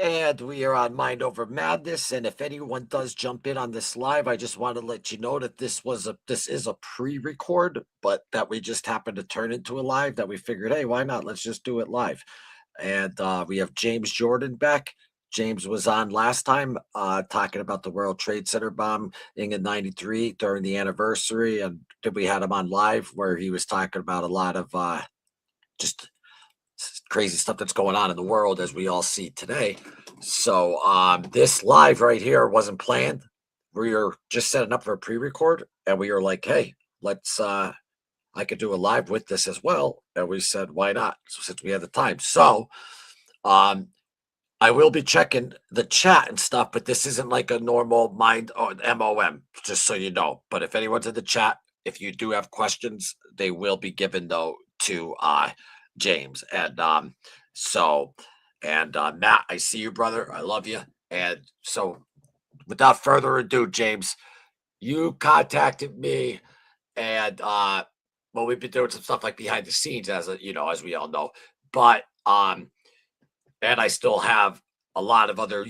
And we are on Mind Over Madness. And if anyone does jump in on this live, I just want to let you know that this is a pre-record, but that we just happened to turn into a live that we figured, hey, why not? Let's just do it live. And we have James Jordan back. James was on last time talking about the World Trade Center bombing in 93 during the anniversary. And then we had him on live where he was talking about a lot of just crazy stuff that's going on in the world as we all see today. So this live right here wasn't planned. We were just setting up for a pre-record and we were like, hey, let's I could do a live with this as well. And we said, why not? So since we had the time. So um I will be checking the chat and stuff, but this isn't like a normal mind or MOM, just so you know. But if anyone's in the chat, if you do have questions, they will be given though to James. And so and Matt, I see you, brother. I love you. And so without further ado, James, you contacted me and well, we've been doing some stuff like behind the scenes as we all know. But and I still have a lot of other,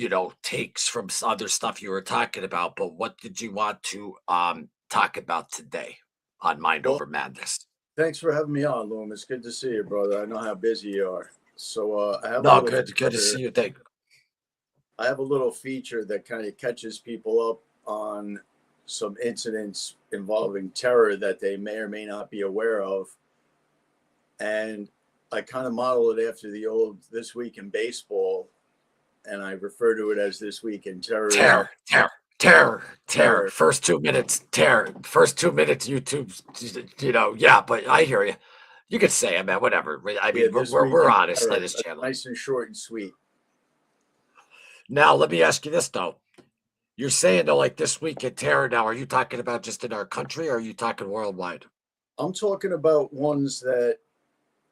takes from other stuff you were talking about. But what did you want to talk about today on Mind Well, Over Madness? thanks for having me on, Loom. It's good to see you, brother. I know how busy you are. So I have a No, little good to feature. see you. Thank I have a little feature that kind of catches people up on some incidents involving terror that they may or may not be aware of, and I kind of model it after the old "This Week in Baseball," and I refer to it as "This Week in Terrorism." terror, terror, terror, terror. Terror. First 2 minutes, terror. First 2 minutes, YouTube. Yeah. But I hear you. You could say it, man. Whatever. I Yeah, mean, we're "This we're, Week we're in honest on Terror." this channel. Nice and short and sweet. Now, let me ask you this though. You're saying though, like this week in terror. Now, are you talking about just in our country, or are you talking worldwide? I'm talking about ones that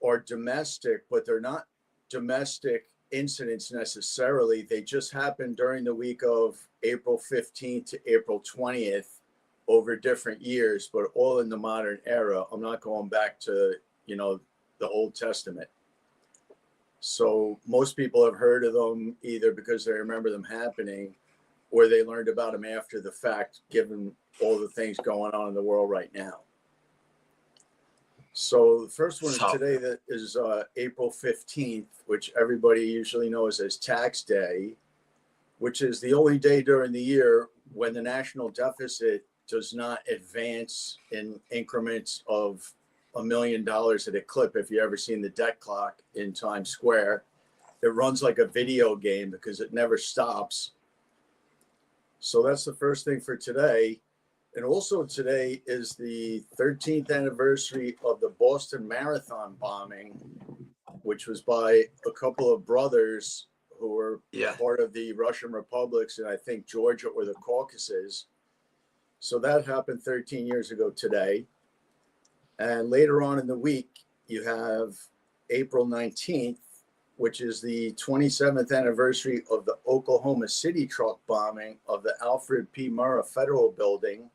are domestic, but they're not domestic incidents necessarily. They just happened during the week of April 15th to April 20th over different years, but all in the modern era. I'm not going back to, the Old Testament. So most people have heard of them either because they remember them happening or they learned about them after the fact, given all the things going on in the world right now. So the first one is So, today, that is April 15th, which everybody usually knows as Tax Day, which is the only day during the year when the national deficit does not advance in increments of $1 million at a clip. If you ever seen the debt clock in Times Square, it runs like a video game because it never stops. So that's the first thing for today. And also today is the 13th anniversary of the Boston Marathon bombing, which was by a couple of brothers who were yeah. part of the Russian republics and I think Georgia or the Caucasus. So that happened 13 years ago today. And later on in the week, you have April 19th, which is the 27th anniversary of the Oklahoma City truck bombing of the Alfred P. Murrah Federal Building.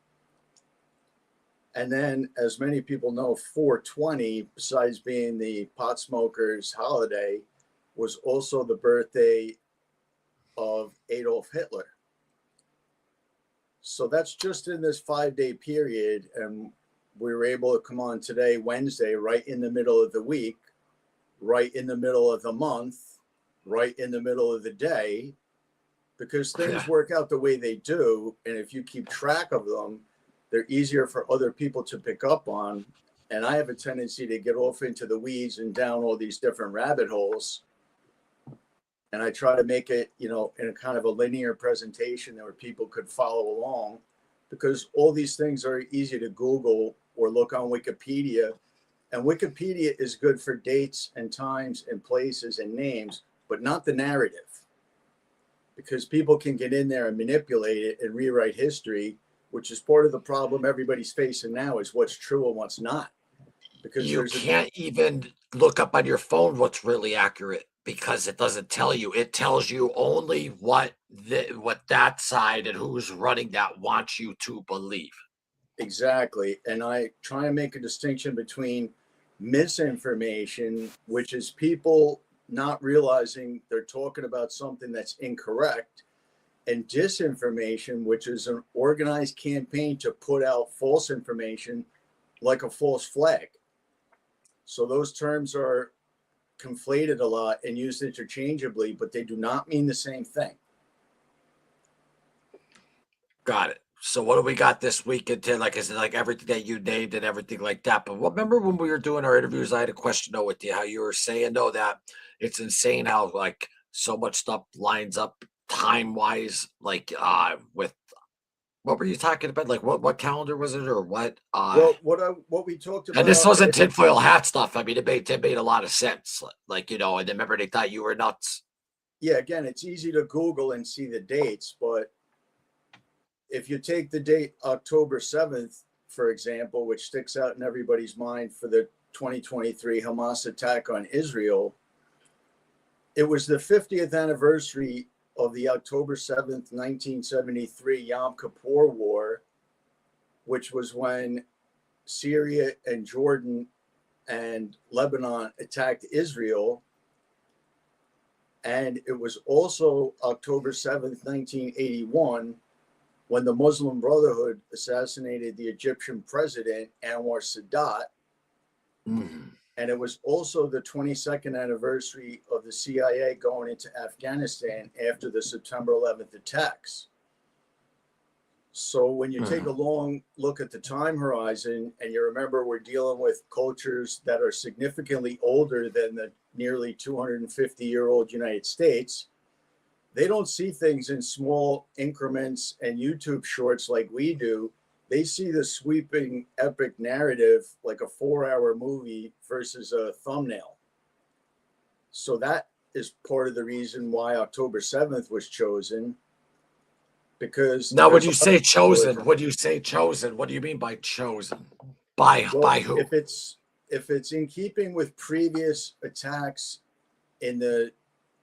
And then, as many people know, 420, besides being the pot smokers' holiday, was also the birthday of Adolf Hitler. So that's just in this 5-day period. And we were able to come on today, Wednesday, right in the middle of the week, right in the middle of the month, right in the middle of the day, because things Yeah. work out the way they do. And if you keep track of them, they're easier for other people to pick up on. And I have a tendency to get off into the weeds and down all these different rabbit holes. And I try to make it, in a kind of a linear presentation where people could follow along, because all these things are easy to Google or look on Wikipedia. And Wikipedia is good for dates and times and places and names, but not the narrative, because people can get in there and manipulate it and rewrite history, which is part of the problem everybody's facing now, is what's true and what's not. Because You there's a can't even look up on your phone what's really accurate because it doesn't tell you. It tells you only what that side and who's running that wants you to believe. exactly. And I try and make a distinction between misinformation, which is people not realizing they're talking about something that's incorrect, and disinformation, which is an organized campaign to put out false information like a false flag. So those terms are conflated a lot and used interchangeably, but they do not mean the same thing. Got it. So what do we got this weekend, Tim? Like I said, like everything that you named and everything like that. But remember when we were doing our interviews, I had a question though with you, how you were saying though that it's insane how like so much stuff lines up time wise, like with what were you talking about? Like what calendar was it or what? Well, what we talked And this about, wasn't tinfoil hat stuff. I mean, it made a lot of sense. Like, and then remember they thought you were nuts. yeah, again, it's easy to Google and see the dates, but if you take the date October 7th, for example, which sticks out in everybody's mind for the 2023 Hamas attack on Israel, it was the 50th anniversary of the October 7th, 1973 Yom Kippur War, which was when Syria and Jordan and Lebanon attacked Israel. And it was also October 7th, 1981, when the Muslim Brotherhood assassinated the Egyptian president, Anwar Sadat. Mm. And it was also the 22nd anniversary of the CIA going into Afghanistan after the September 11th attacks. So when you take a long look at the time horizon and you remember we're dealing with cultures that are significantly older than the nearly 250-year-old United States, they don't see things in small increments and YouTube shorts like we do. They see the sweeping epic narrative like a 4-hour movie versus a thumbnail. So that is part of the reason why October 7th was chosen. Because now, when you say chosen, what do you say chosen? What do you mean by chosen? By who? If it's in keeping with previous attacks in the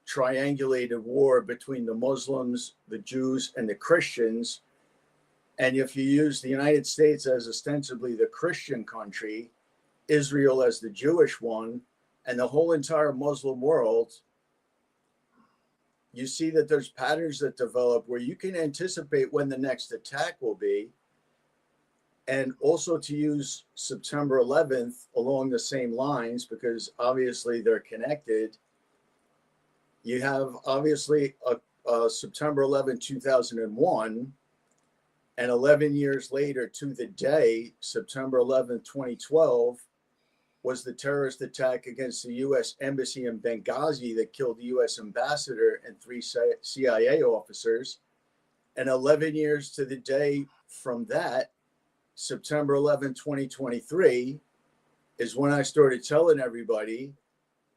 triangulated war between the Muslims, the Jews, and the Christians, and if you use the United States as ostensibly the Christian country, Israel as the Jewish one, and the whole entire Muslim world, you see that there's patterns that develop where you can anticipate when the next attack will be. And also to use September 11th along the same lines, because obviously they're connected. You have obviously a September 11, 2001, and 11 years later to the day, September 11, 2012, was the terrorist attack against the U.S. Embassy in Benghazi that killed the U.S. ambassador and 3 CIA officers. And 11 years to the day from that, September 11, 2023, is when I started telling everybody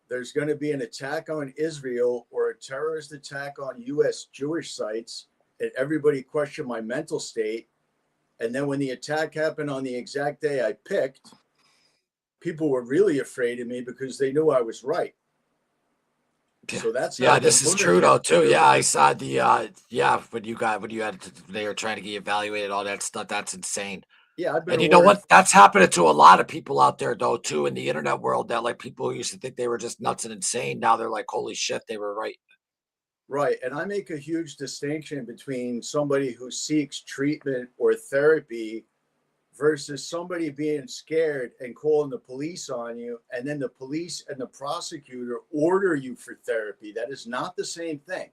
there's going to be an attack on Israel or a terrorist attack on U.S. Jewish sites. And everybody questioned my mental state. And then when the attack happened on the exact day I picked, people were really afraid of me because they knew I was right. So that's this is true though too. Yeah, I saw the when they were trying to get evaluated, all that stuff. That's insane. Yeah, I've been. And you know what? That's happening to a lot of people out there though too in the internet world. That like people who used to think they were just nuts and insane. Now they're like, holy shit, they were right. Right. And I make a huge distinction between somebody who seeks treatment or therapy versus somebody being scared and calling the police on you, and then the police and the prosecutor order you for therapy. That is not the same thing.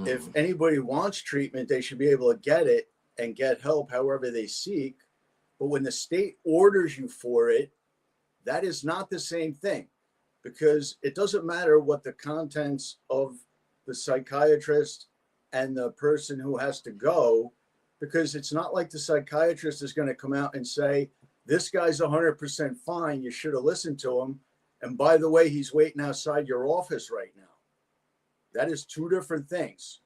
If anybody wants treatment, they should be able to get it and get help however they seek. But when the state orders you for it, that is not the same thing, because it doesn't matter what the contents of the psychiatrist and the person who has to go, because it's not like the psychiatrist is going to come out and say, this guy's 100% fine, you should have listened to him. And by the way, he's waiting outside your office right now. That is two different things.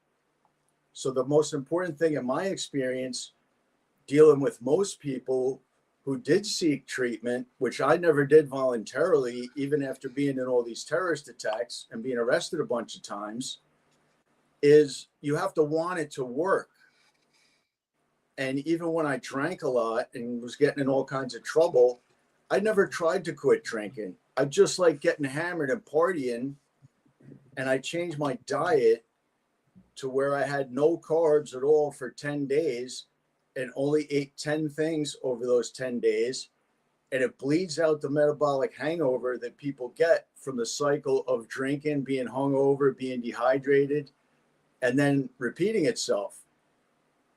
So the most important thing in my experience, dealing with most people who did seek treatment, which I never did voluntarily, even after being in all these terrorist attacks and being arrested a bunch of times, is you have to want it to work. And even when I drank a lot and was getting in all kinds of trouble, I never tried to quit drinking. I just like getting hammered and partying, and I changed my diet to where I had no carbs at all for 10 days and only ate 10 things over those 10 days. And it bleeds out the metabolic hangover that people get from the cycle of drinking, being hungover, being dehydrated, and then repeating itself.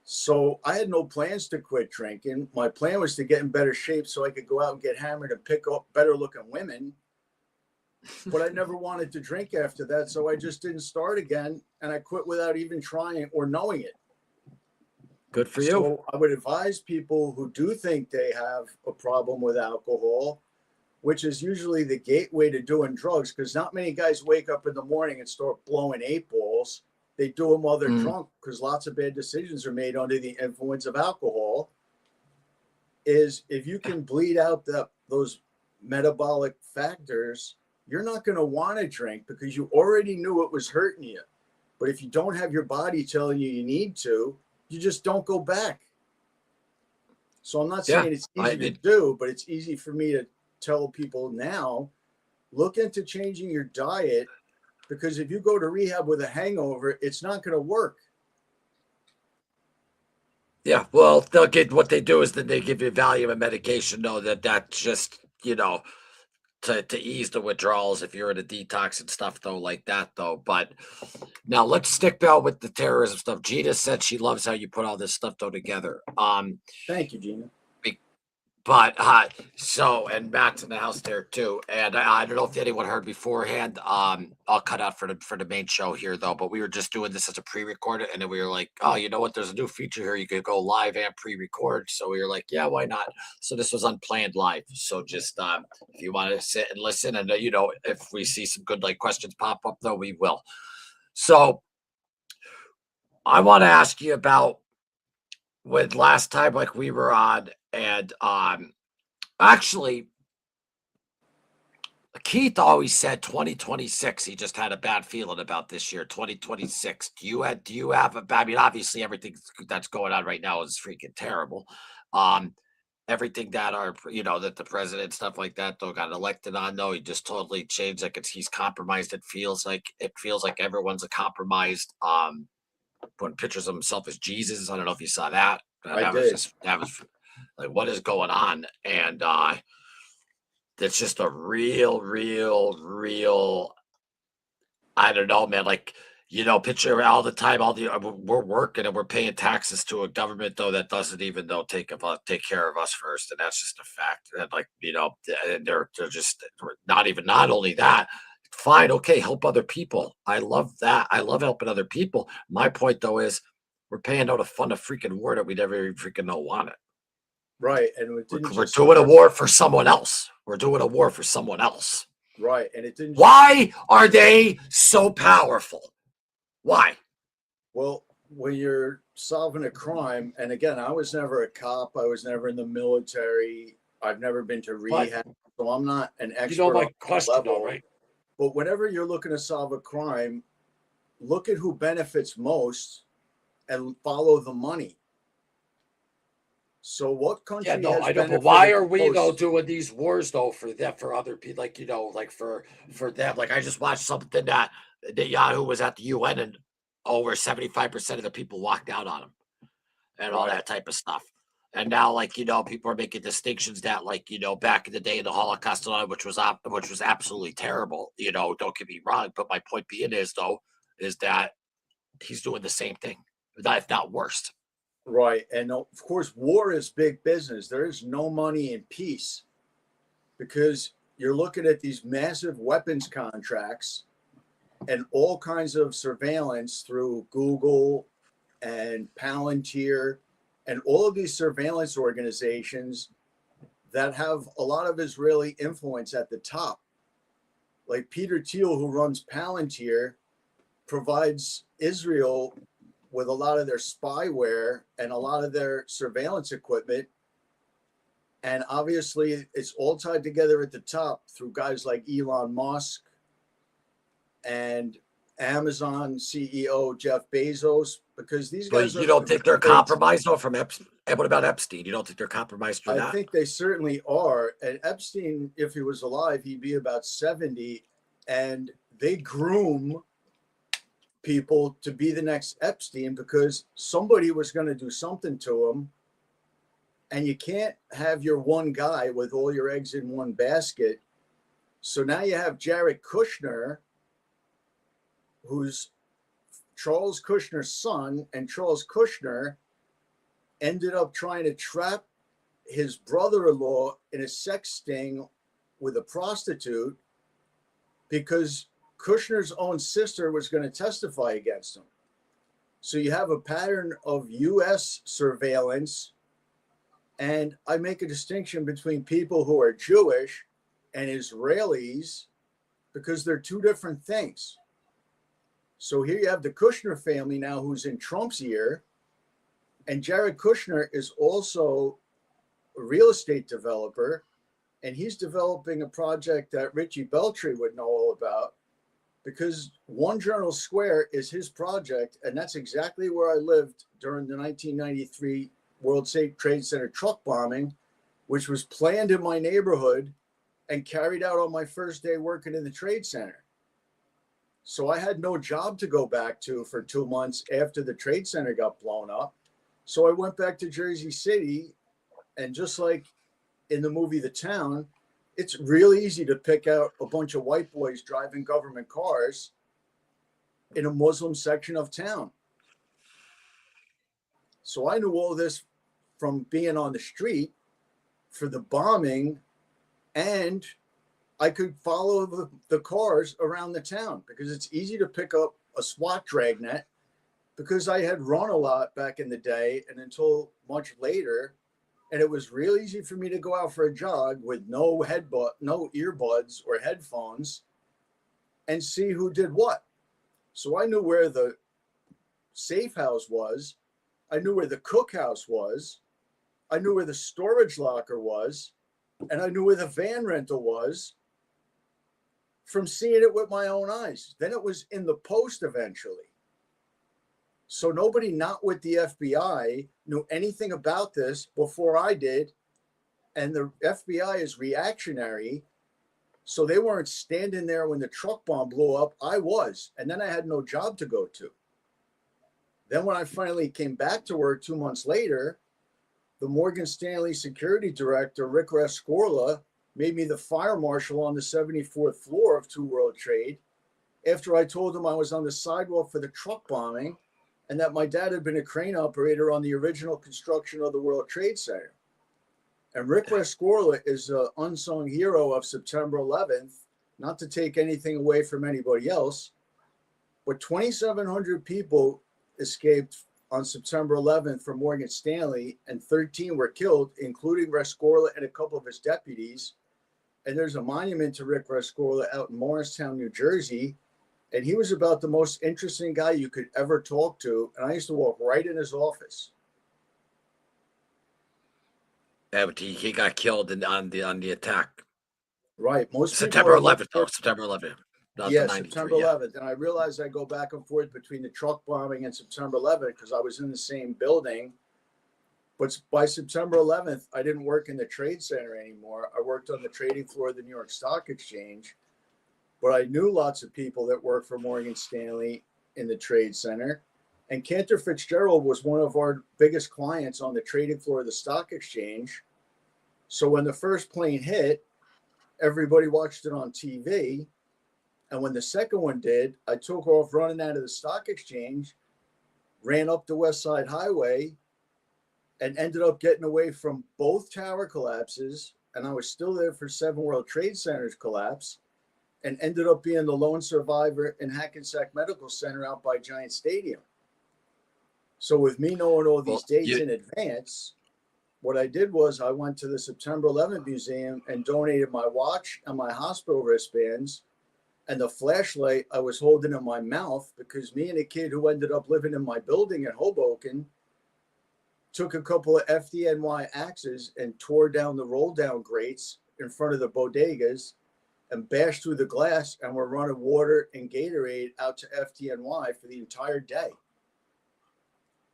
So I had no plans to quit drinking. My plan was to get in better shape so I could go out and get hammered and pick up better looking women. But I never wanted to drink after that. So I just didn't start again. And I quit without even trying or knowing it. Good for you. So I would advise people who do think they have a problem with alcohol, which is usually the gateway to doing drugs, because not many guys wake up in the morning and start blowing 8 balls. They do them while they're drunk, because lots of bad decisions are made under the influence of alcohol. Is if you can bleed out those metabolic factors, you're not going to want to drink because you already knew it was hurting you. But if you don't have your body telling you need to, you just don't go back. So I'm not saying it's easy to do, but it's easy for me to tell people now, look into changing your diet, because if you go to rehab with a hangover, it's not going to work. Yeah, well, they'll get what they do is that they give you Valium and medication. Know that's just to ease the withdrawals if you're in a detox and stuff though like that though. But now let's stick though with the terrorism stuff. Gina said she loves how you put all this stuff though together. Thank you, Gina. But so and Matt's in the house there too. And I don't know if anyone heard beforehand. I'll cut out for the main show here though. But we were just doing this as a pre-recorded, and then we were like, oh, you know what? There's a new feature here. You could go live and pre-record. So we were like, yeah, why not? So this was unplanned live. So just if you want to sit and listen, and if we see some good like questions pop up though, we will. So I want to ask you about with last time like we were on. And actually, Keith always said 2026. He just had a bad feeling about this year, 2026. Do you have a I mean, obviously everything that's going on right now is freaking terrible. Everything that that the president, stuff like that, though, got elected on, though, he just totally changed. Like he's compromised. It feels like everyone's a compromised. Putting pictures of himself as Jesus. I don't know if you saw that. That was like, what is going on? And it's just a real, I don't know, man. Like, picture all the time, we're working and we're paying taxes to a government though that doesn't even take care of us first, and that's just a fact. And like, and they're just not only that. Fine, okay, help other people. I love that. I love helping other people. My point though is we're paying out to fund a freaking war that we never even freaking know wanted. Right. And we're doing a war for someone else. We're doing a war for someone else. Right. And it didn't. Why are they so powerful? Why? Well, when you're solving a crime, and again, I was never a cop. I was never in the military. I've never been to rehab. So I'm not an expert. My question though, right? But whenever you're looking to solve a crime, look at who benefits most and follow the money. So what country? Yeah, no, I know, but why are we doing these wars though for other people? Like like for them. Like I just watched something that Yahoo was at the UN and over 75% of the people walked out on him and all that type of stuff. And now, like people are making distinctions that, like back in the day in the Holocaust, which was absolutely terrible. Don't get me wrong, but my point being is that he's doing the same thing, if not worse. Right. And of course, war is big business. There is no money in peace because you're looking at these massive weapons contracts and all kinds of surveillance through Google and Palantir and all of these surveillance organizations that have a lot of Israeli influence at the top. Like Peter Thiel, who runs Palantir, provides Israel with a lot of their spyware and a lot of their surveillance equipment. And obviously it's all tied together at the top through guys like Elon Musk and Amazon CEO Jeff Bezos, because these But guys you are don't think they're great. compromised though from Epstein? And what about Epstein? You don't think they're compromised for I that? think they certainly are. And Epstein, if he was alive, he'd be about 70. And they groom people to be the next Epstein because somebody was going to do something to him. And you can't have your one guy with all your eggs in one basket. So now you have Jared Kushner, who's Charles Kushner's son, and Charles Kushner ended up trying to trap his brother-in-law in a sex sting with a prostitute because Kushner's own sister was going to testify against him. So you have a pattern of U.S. surveillance, and I make a distinction between people who are Jewish and Israelis because they're two different things. So here you have the Kushner family now who's in Trump's ear, and Jared Kushner is also a real estate developer, and he's developing a project that Richie Beltry would know all about because One Journal Square is his project, and that's exactly where I lived during the 1993 World Trade Center truck bombing, which was planned in my neighborhood and carried out on my first day working in the Trade Center. So I had no job to go back to for 2 months after the Trade Center got blown up. So I went back to Jersey City, and just like in the movie The Town, it's really easy to pick out a bunch of white boys driving government cars in a Muslim section of town. So I knew all this from being on the street for the bombing, and I could follow the cars around the town because it's easy to pick up a SWAT dragnet because I had run a lot back in the day and until much later. And it was real easy for me to go out for a jog with no earbuds or headphones and see who did what. So I knew where the safe house was. I knew where the cookhouse was. I knew where the storage locker was. And I knew where the van rental was from seeing it with my own eyes. Then it was in the post eventually. So nobody not with the FBI knew anything about this before I did. And the FBI is reactionary. So they weren't standing there when the truck bomb blew up. I was. And then I had no job to go to. Then when I finally came back to work 2 months later, the Morgan Stanley security director, Rick Rescorla, made me the fire marshal on the 74th floor of Two World Trade after I told him I was on the sidewalk for the truck bombing and that my dad had been a crane operator on the original construction of the World Trade Center. And Rick Rescorla is an unsung hero of September 11th, not to take anything away from anybody else, but 2,700 people escaped on September 11th from Morgan Stanley, and 13 were killed, including Rescorla and a couple of his deputies. And there's a monument to Rick Rescorla out in Morristown, New Jersey. And he was about the most interesting guy you could ever talk to. And I used to walk right in his office. Yeah, but he got killed on the attack. Right. Most September people 11th. Oh, September 11th. Not the yeah, 93, September yeah. 11th. And I realized I go back and forth between the truck bombing and September 11th because I was in the same building. But by September 11th, I didn't work in the Trade Center anymore. I worked on the trading floor of the New York Stock Exchange. But I knew lots of people that worked for Morgan Stanley in the Trade Center. And Cantor Fitzgerald was one of our biggest clients on the trading floor of the stock exchange. So when the first plane hit, everybody watched it on TV. And when the second one did, I took off running out of the stock exchange, ran up the West Side Highway, and ended up getting away from both tower collapses. And I was still there for 7 World Trade Centers collapse, and ended up being the lone survivor in Hackensack Medical Center out by Giant Stadium. So with me knowing all these dates in advance, what I did was I went to the September 11th Museum and donated my watch and my hospital wristbands and the flashlight I was holding in my mouth because me and a kid who ended up living in my building in Hoboken took a couple of FDNY axes and tore down the roll down grates in front of the bodegas and bash through the glass, and we're running water and Gatorade out to FDNY for the entire day.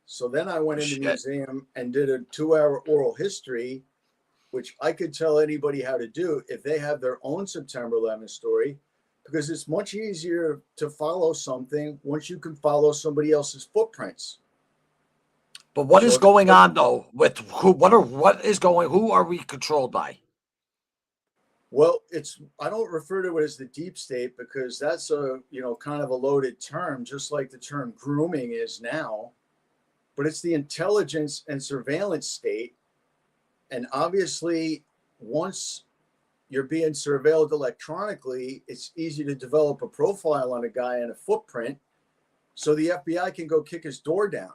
So then I went in the Shit. museum and did a 2-hour oral history, which I could tell anybody how to do if they have their own September 11th story, because it's much easier to follow something once you can follow somebody else's footprints. But what is So going on though with who? Who are we controlled by? Well, I don't refer to it as the deep state because that's a, kind of a loaded term, just like the term grooming is now. But it's the intelligence and surveillance state. And obviously, once you're being surveilled electronically, it's easy to develop a profile on a guy and a footprint so the FBI can go kick his door down.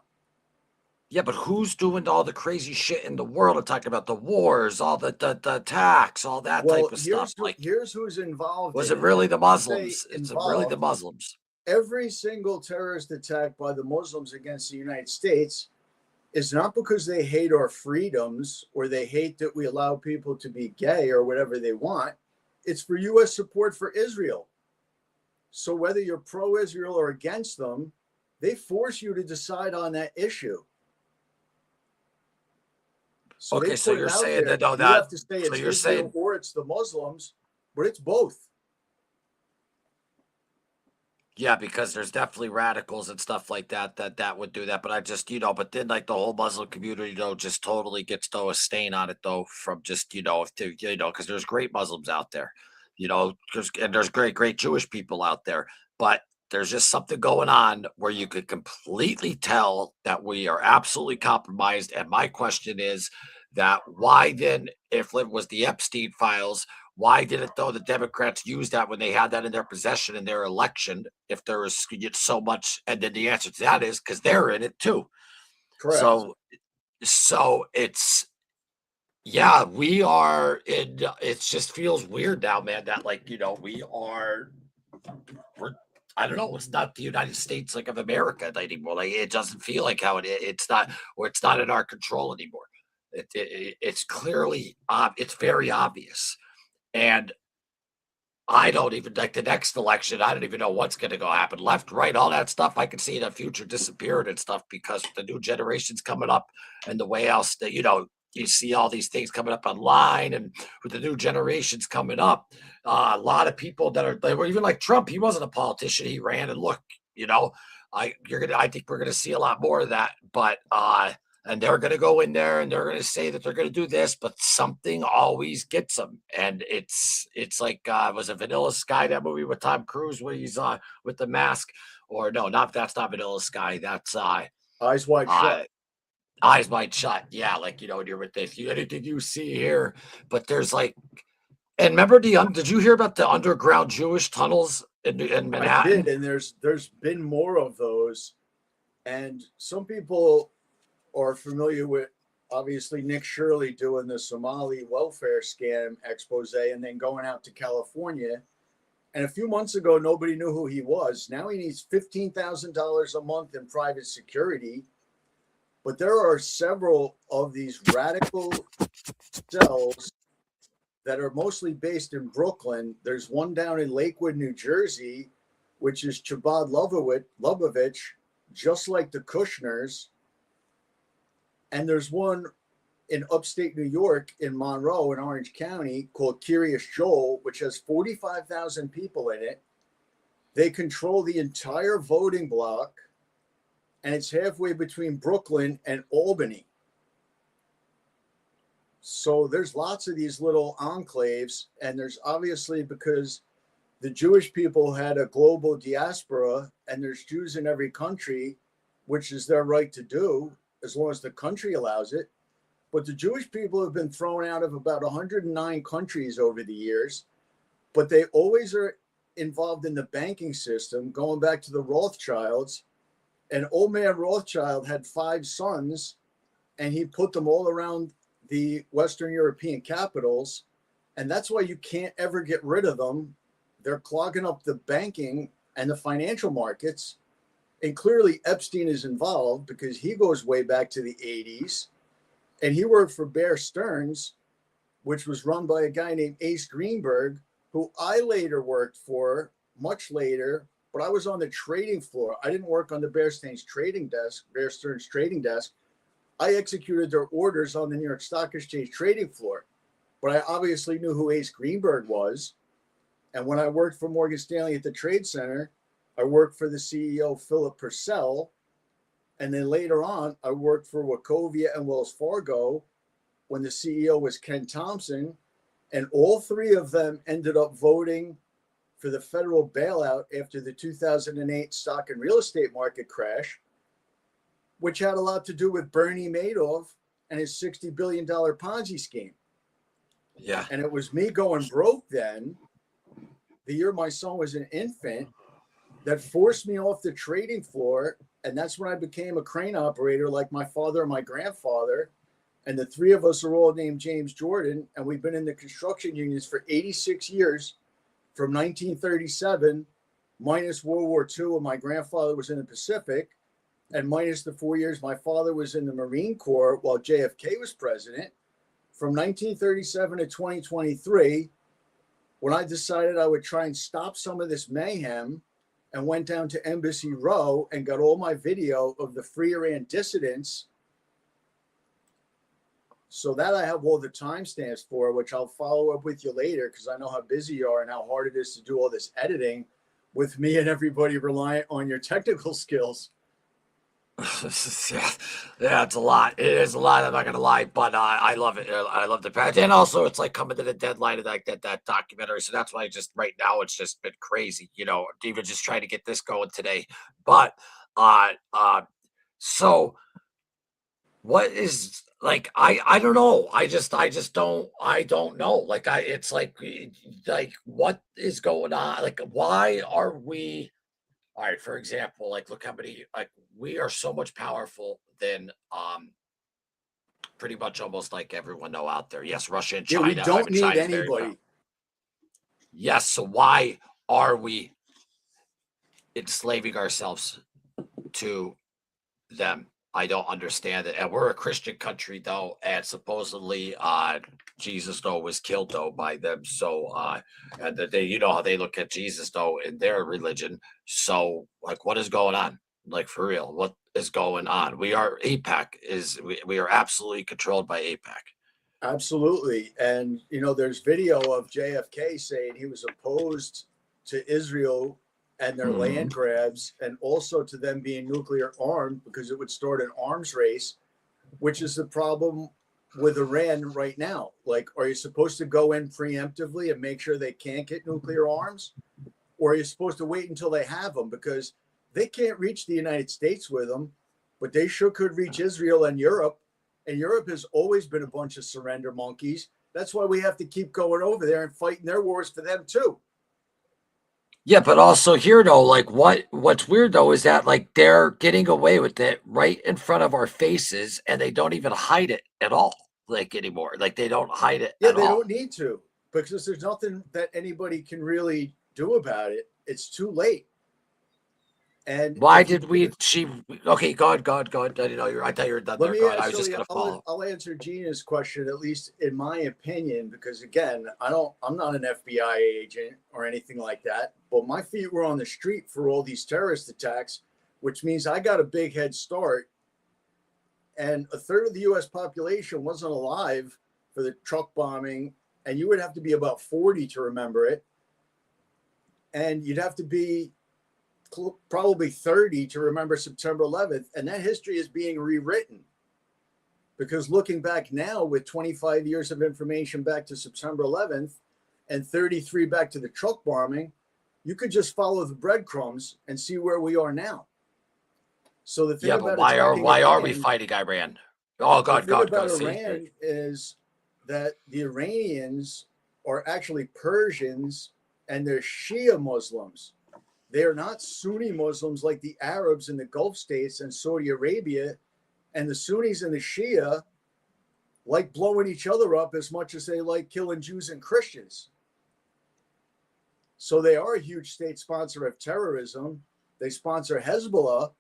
Yeah, but who's doing all the crazy shit in the world? I'm talking about the wars, all the attacks, all that type of stuff. Here's who's involved. Was it really the Muslims? It's really the Muslims. Every single terrorist attack by the Muslims against the United States is not because they hate our freedoms or they hate that we allow people to be gay or whatever they want. It's for U.S. support for Israel. So whether you're pro-Israel or against them, they force you to decide on that issue. So okay, so you're saying that you have to say it's Israel or it's the Muslims, but it's both. Yeah, because there's definitely radicals and stuff like that would do that. But I just, but then like the whole Muslim community, just totally gets a stain on it though, from just, because there's great Muslims out there, there's great Jewish people out there, but there's just something going on where you could completely tell that we are absolutely compromised. And my question is that why then, if it was the Epstein files, why didn't though the Democrats use that when they had that in their possession in their election? If there was so much, and then the answer to that is because they're in it too. Correct. So it's we are in. It just feels weird now, man. That we're. I don't know. It's not the United States of America anymore. Like it doesn't feel like how it's not, or it's not in our control anymore. It's clearly it's very obvious. And I don't even like the next election. I don't even know what's going to go happen. Left, right, all that stuff. I can see the future disappearing and stuff because the new generations coming up and the way else that, you see all these things coming up online, and with the new generations coming up, a lot of people they were even like Trump. He wasn't a politician. He ran, and look, I think we're going to see a lot more of that, but, and they're going to go in there and they're going to say that they're going to do this, but something always gets them. And it's like, was it Vanilla Sky, that movie with Tom Cruise where he's with the mask? Or no, that's not Vanilla Sky. That's Eyes Wide Shut. Eyes Wide Shut. Yeah, like, when you're with this, anything you see here. But there's like, and remember did you hear about the underground Jewish tunnels in Manhattan? I did, and there's been more of those. And some people are familiar with, obviously, Nick Shirley doing the Somali welfare scam expose and then going out to California. And a few months ago, nobody knew who he was. Now he needs $15,000 a month in private security. But there are several of these radical cells that are mostly based in Brooklyn. There's one down in Lakewood, New Jersey, which is Chabad Lubavitch, just like the Kushners. And there's one in upstate New York in Monroe in Orange County called Curious Joel, which has 45,000 people in it. They control the entire voting block, and it's halfway between Brooklyn and Albany. So there's lots of these little enclaves, and there's obviously, because the Jewish people had a global diaspora, and there's Jews in every country, which is their right to do, as long as the country allows it. But the Jewish people have been thrown out of about 109 countries over the years, but they always are involved in the banking system, going back to the Rothschilds. And old man Rothschild had 5 sons, and he put them all around the Western European capitals. And that's why you can't ever get rid of them. They're clogging up the banking and the financial markets. And clearly Epstein is involved because he goes way back to the 80s. And he worked for Bear Stearns, which was run by a guy named Ace Greenberg, who I later worked for much later, but I was on the trading floor. I didn't work on the Bear Stearns trading desk. I executed their orders on the New York Stock Exchange trading floor, but I obviously knew who Ace Greenberg was. And when I worked for Morgan Stanley at the Trade Center, I worked for the CEO, Philip Purcell. And then later on, I worked for Wachovia and Wells Fargo when the CEO was Ken Thompson. And all three of them ended up voting for the federal bailout after the 2008 stock and real estate market crash, which had a lot to do with Bernie Madoff and his $60 billion Ponzi scheme. Yeah. And it was me going broke then, the year my son was an infant, that forced me off the trading floor. And that's when I became a crane operator like my father and my grandfather. And the three of us are all named James Jordan. And we've been in the construction unions for 86 years, from 1937, minus World War II, when my grandfather was in the Pacific, and minus the 4 years my father was in the Marine Corps while JFK was president. From 1937 to 2023, when I decided I would try and stop some of this mayhem, and went down to Embassy Row and got all my video of the Free Iran dissidents. So that I have all the timestamps for, which I'll follow up with you later, because I know how busy you are and how hard it is to do all this editing with me and everybody reliant on your technical skills. Yeah, it's a lot. It is a lot. I'm not gonna lie, but I love it. I love the patch, and also it's like coming to the deadline of like that documentary. So that's why just right now it's just been crazy. Even just trying to get this going today. But so what is like I don't know. I don't know. Like it's like what is going on? Like why are we? All right, for example, like look how many like we are so much powerful than pretty much almost like everyone know out there. Yes, Russia and Yeah, China. we don't Mean, need China's very anybody. Yes, so why are we enslaving ourselves to them? I don't understand it. And we're a Christian country though, and supposedly Jesus though was killed though by them. So and they how they look at Jesus though in their religion. So like what is going on? Like for real, what is going on? We are we are absolutely controlled by APAC. Absolutely. And, there's video of JFK saying he was opposed to Israel and their land grabs, and also to them being nuclear armed because it would start an arms race, which is the problem with Iran right now. Like, are you supposed to go in preemptively and make sure they can't get nuclear arms? Or are you supposed to wait until they have them? Because they can't reach the United States with them, but they sure could reach Israel and Europe. And Europe has always been a bunch of surrender monkeys. That's why we have to keep going over there and fighting their wars for them too. Yeah, but also here though, like what's weird though is that like they're getting away with it right in front of our faces and they don't even hide it at all like anymore. Like they don't hide it Yeah, at they all. don't need to, because there's nothing that anybody can really do about it. It's too late. And Why did we okay, God. I didn't know I thought you were done let there. me God. I was so just yeah, gonna follow. I'll answer Gina's question, at least in my opinion, because again, I'm not an FBI agent or anything like that, but my feet were on the street for all these terrorist attacks, which means I got a big head start. And a third of the US population wasn't alive for the truck bombing, and you would have to be about 40 to remember it. And you'd have to be probably 30 to remember September 11th. And that history is being rewritten, because looking back now with 25 years of information back to September 11th and 33 back to the truck bombing, you could just follow the breadcrumbs and see where we are now. So the thing about why Iran, are we fighting Iran? Oh God, the thing about God, Iran is that the Iranians are actually Persians, and they're Shia Muslims. They are not Sunni Muslims like the Arabs in the Gulf states and Saudi Arabia. And the Sunnis and the Shia like blowing each other up as much as they like killing Jews and Christians. So they are a huge state sponsor of terrorism. They sponsor Hezbollah,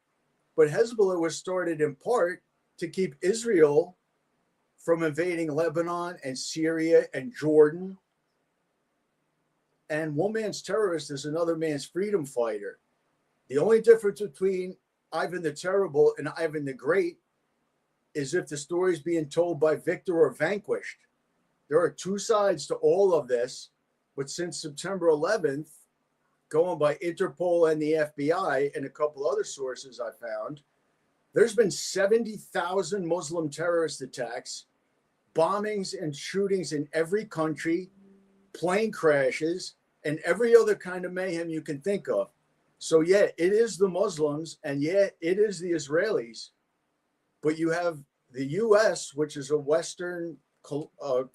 but Hezbollah was started in part to keep Israel from invading Lebanon and Syria and Jordan. And one man's terrorist is another man's freedom fighter. The only difference between Ivan the Terrible and Ivan the Great is if the story is being told by victor or vanquished. There are two sides to all of this, but since September 11th, going by Interpol and the FBI and a couple other sources I found, there's been 70,000 Muslim terrorist attacks, bombings and shootings in every country, plane crashes, and every other kind of mayhem you can think of. So, yeah, it is the Muslims, and yeah, it is the Israelis. But you have the U.S., which is a Western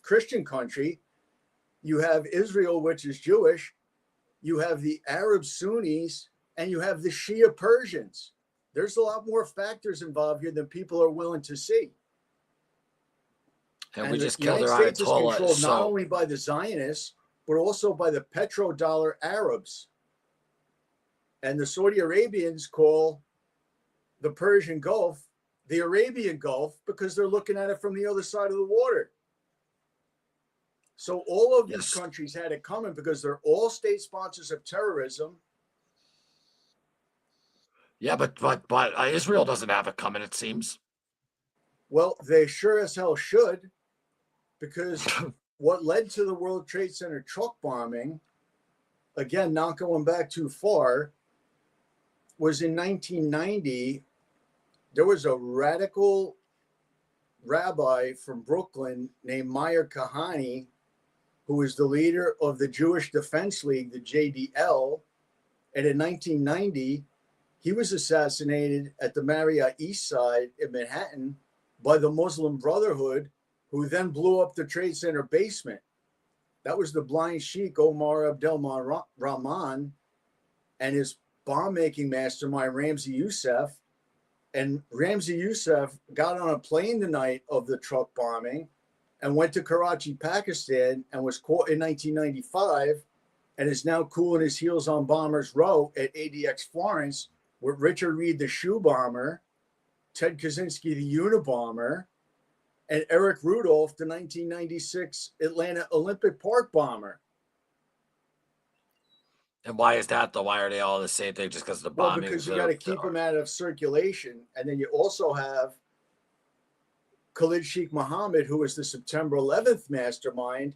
Christian country. You have Israel, which is Jewish. You have the Arab Sunnis, and you have the Shia Persians. There's a lot more factors involved here than people are willing to see. And we just the killed United their States is Ayatollah. controlled not So only by the Zionists, but also by the petrodollar Arabs. And the Saudi Arabians call the Persian Gulf the Arabian Gulf because they're looking at it from the other side of the water. So all of these countries had it coming because they're all state sponsors of terrorism. Yeah, but Israel doesn't have it coming, it seems. Well, they sure as hell should, because what led to the World Trade Center truck bombing, again, not going back too far, was in 1990. There was a radical rabbi from Brooklyn named Meir Kahane, who was the leader of the Jewish Defense League, the JDL. And in 1990, he was assassinated at the Marriott East Side in Manhattan by the Muslim Brotherhood, who then blew up the Trade Center basement. That was the blind sheikh Omar Abdel Rahman and his bomb-making mastermind, Ramzi Youssef. And Ramzi Youssef got on a plane the night of the truck bombing and went to Karachi, Pakistan, and was caught in 1995 and is now cooling his heels on Bombers Row at ADX Florence with Richard Reed, the shoe bomber, Ted Kaczynski, the Unabomber, and Eric Rudolph, the 1996 Atlanta Olympic Park bomber. And why is that, though? Why are they all the same thing? Just because of the bombings? Well, because you got to keep them out of circulation. And then you also have Khalid Sheikh Mohammed, who was the September 11th mastermind.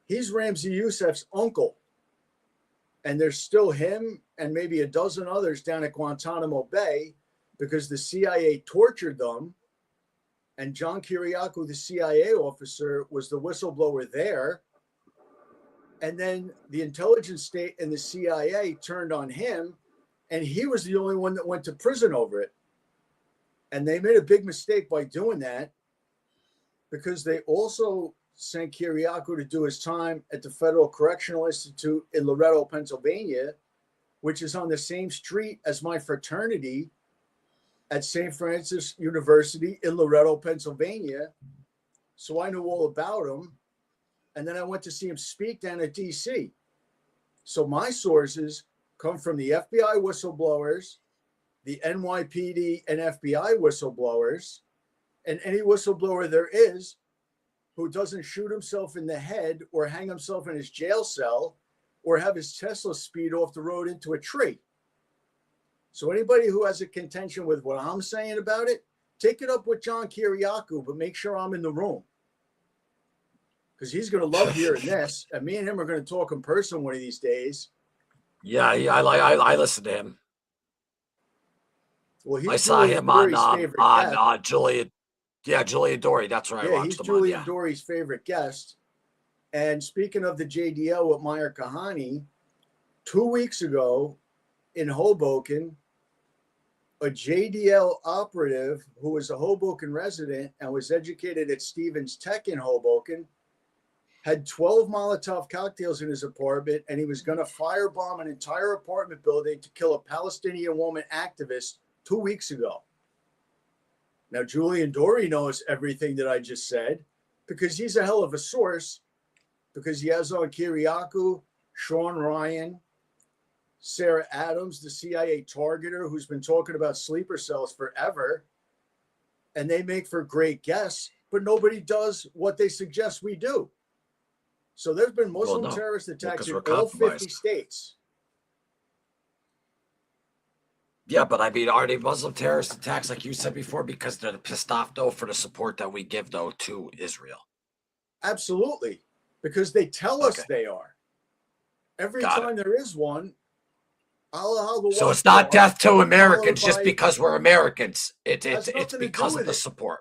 He's Ramzi Youssef's uncle. And there's still him and maybe a dozen others down at Guantanamo Bay because the CIA tortured them. And John Kiriakou, the CIA officer, was the whistleblower there. And then the intelligence state and the CIA turned on him, and he was the only one that went to prison over it. And they made a big mistake by doing that because they also sent Kiriakou to do his time at the Federal Correctional Institute in Loretto, Pennsylvania, which is on the same street as my fraternity at St. Francis University in Loretto, Pennsylvania. So I knew all about him. And then I went to see him speak down at DC. So my sources come from the FBI whistleblowers, the NYPD and FBI whistleblowers, and any whistleblower there is who doesn't shoot himself in the head or hang himself in his jail cell or have his Tesla speed off the road into a tree. So anybody who has a contention with what I'm saying about it, take it up with John Kiriakou, but make sure I'm in the room. Because he's going to love hearing this. And me and him are going to talk in person one of these days. Yeah, I listen to him. Well, I saw him on Julian. Yeah, Julian Dory. That's right. Yeah, he's Julian Dory's favorite guest. And speaking of the JDL with Meir Kahane, 2 weeks ago in Hoboken, a JDL operative who was a Hoboken resident and was educated at Stevens Tech in Hoboken had 12 Molotov cocktails in his apartment, and he was going to firebomb an entire apartment building to kill a Palestinian woman activist 2 weeks ago. Now, Julian Dory knows everything that I just said because he's a hell of a source, because he has on Kiriakou, Sean Ryan, Sarah Adams, the CIA targeter, who's been talking about sleeper cells forever. And they make for great guests, but nobody does what they suggest we do. So there's been Well, Muslim no, terrorist attacks because in we're all 50 compromised. states. Yeah, but I mean, are they Muslim terrorist attacks like you said before? Because they're pissed off though for the support that we give though to Israel. Absolutely. Because they tell Okay, us they are. Every got it. time there is one, Allah So it's Akbar, not death to followed Americans just by, because we're Americans. has It's nothing to do because of with the it. support.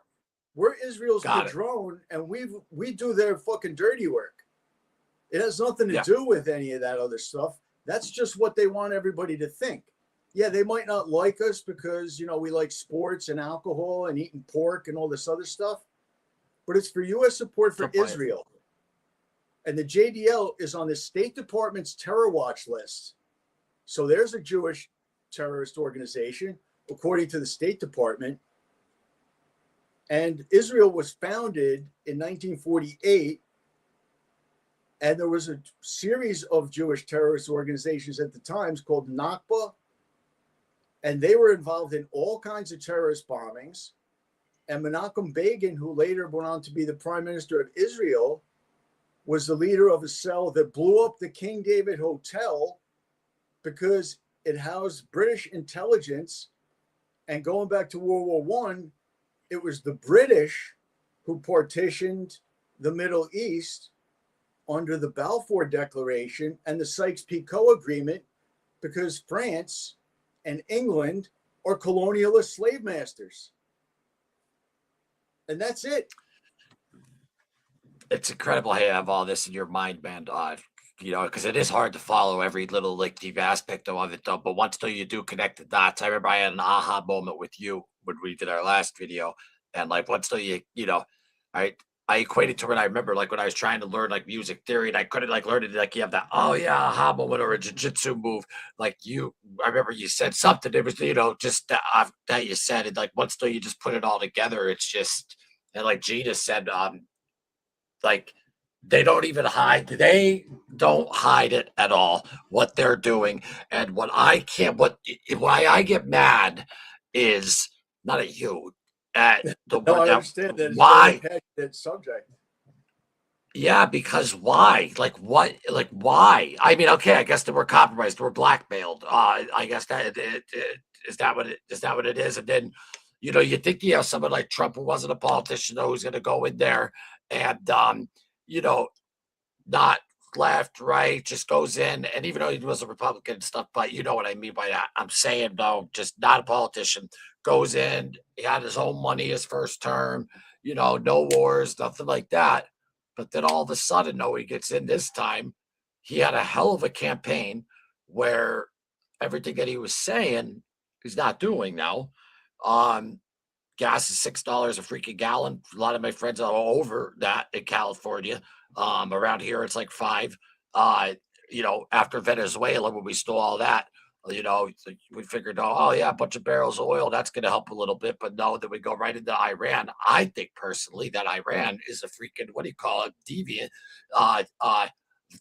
We're Israel's Got it. padrone, and we do their fucking dirty work. It has nothing to Yeah. do with any of that other stuff. That's just what they want everybody to think. Yeah, they might not like us because, you know, we like sports and alcohol and eating pork and all this other stuff, but it's for U.S. support for Israel. And the JDL is on the State Department's terror watch list. So there's a Jewish terrorist organization, according to the State Department. And Israel was founded in 1948. And there was a series of Jewish terrorist organizations at the times called Nakba. And they were involved in all kinds of terrorist bombings. And Menachem Begin, who later went on to be the prime minister of Israel, was the leader of a cell that blew up the King David Hotel because it housed British intelligence. And going back to World War I, it was the British who partitioned the Middle East under the Balfour Declaration and the Sykes-Picot Agreement because France and England are colonialist slave masters. And that's it. It's incredible how you have all this in your mind, man. You know, because it is hard to follow every little like deep aspect of it, though. But once though you do connect the dots, I remember I had an aha moment with you when we did our last video, and like once though you know, I equated to it. I remember like when I was trying to learn like music theory, and I couldn't like learn it. Like you have that oh yeah aha moment or a jiu-jitsu move. Like I remember you said something. It was you know just that you said it. Like once though you just put it all together, it's just and like Gina said, like they don't even hide. They don't hide it at all what they're doing. And what I can't, why I get mad is not at you, at the No, word I that understand that it's a very why. passionate subject. Yeah, because why? Like what? Like why? I mean, okay, I guess that we're compromised. We're blackmailed. I guess is that what is that what it is? And then, you know, you think you have someone like Trump who wasn't a politician, though, who's going to go in there and you know, not left, right, just goes in. And even though he was a Republican and stuff, but you know what I mean by that. I'm saying, no, just not a politician. Goes in, he had his own money his first term, you know, no wars, nothing like that. But then all of a sudden, no, he gets in this time. He had a hell of a campaign where everything that he was saying he's not doing now. Um, gas is $6 a freaking gallon. A lot of my friends are over that in California. Around here it's like five. You know, after Venezuela when we stole all that, you know, we figured, oh yeah, a bunch of barrels of oil that's going to help a little bit, but no, then we go right into Iran. I think personally that Iran is a freaking what do you call it, deviant,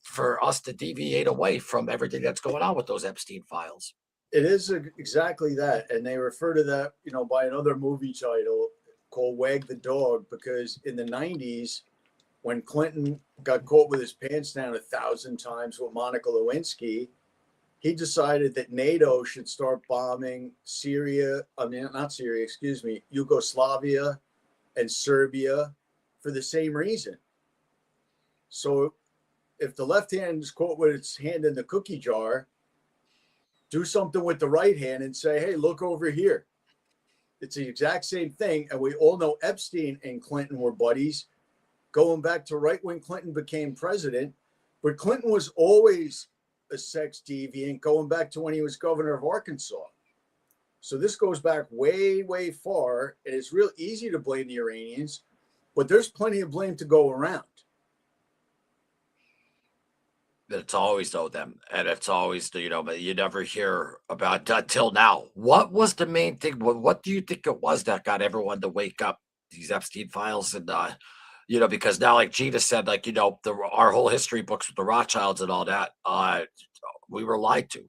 for us to deviate away from everything that's going on with those Epstein files. It is exactly that. And they refer to that, you know, by another movie title called Wag the Dog, because in the 90s, when Clinton got caught with his pants down 1,000 times with Monica Lewinsky, he decided that NATO should start bombing Yugoslavia and Serbia for the same reason. So if the left hand is caught with its hand in the cookie jar, do something with the right hand and say, hey, look over here. It's the exact same thing. And we all know Epstein and Clinton were buddies going back to right when Clinton became president. But Clinton was always a sex deviant going back to when he was governor of Arkansas. So this goes back way, way far. And it's real easy to blame the Iranians, but there's plenty of blame to go around. It's always though them, and it's always the you know, but you never hear about until now. What was the main thing? What do you think it was that got everyone to wake up? These Epstein files, and you know, because now, like Gina said, like you know, our whole history books with the Rothschilds and all that, we were lied to.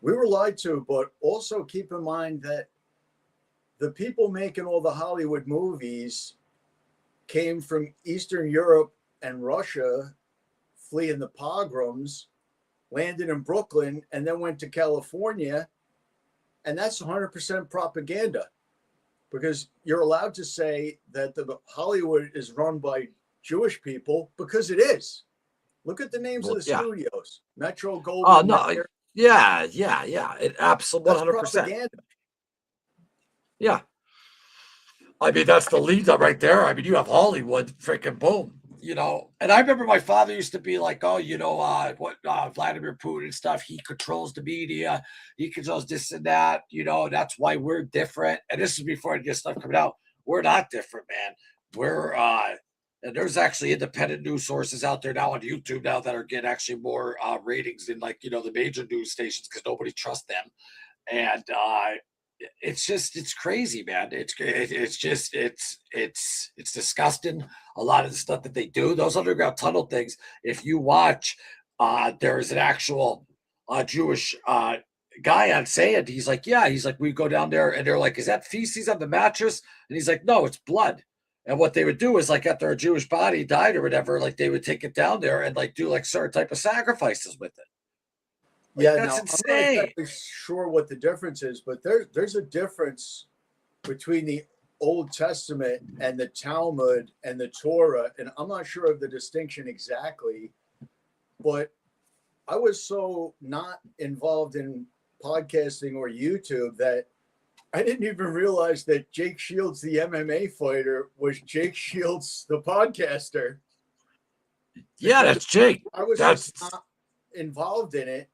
We were lied to, but also keep in mind that the people making all the Hollywood movies came from Eastern Europe and Russia fleeing the pogroms, landed in Brooklyn, and then went to California. And that's 100% propaganda, because you're allowed to say that the Hollywood is run by Jewish people, because it is. Look at the names Well, of the yeah. studios: Metro Oh Goldwyn no, Mayer. yeah. It absolutely That's 100%. propaganda. Yeah. I mean, that's the lead up right there. I mean, you have Hollywood, freaking boom, you know. And I remember my father used to be like, "Oh, you know, Vladimir Putin and stuff. He controls the media. He controls this and that. You know, that's why we're different." And this is before I get stuff coming out. We're not different, man. We're and there's actually independent news sources out there now on YouTube now that are getting actually more ratings than, like, you know, the major news stations, because nobody trusts them. And it's just, it's crazy, man. It's just, it's disgusting. A lot of the stuff that they do, those underground tunnel things. If you watch, there is an actual Jewish guy on saying, he's like, yeah, he's like, we go down there and they're like, is that feces on the mattress? And he's like, no, it's blood. And what they would do is, like, after a Jewish body died or whatever, like, they would take it down there and like do like certain type of sacrifices with it. Like, Yeah, that's now I'm not insane. exactly sure what the difference is, but there's a difference between the Old Testament and the Talmud and the Torah, and I'm not sure of the distinction exactly, but I was so not involved in podcasting or YouTube that I didn't even realize that Jake Shields, the MMA fighter, was Jake Shields, the podcaster. Yeah, that's Jake. I was That's, just not involved in it.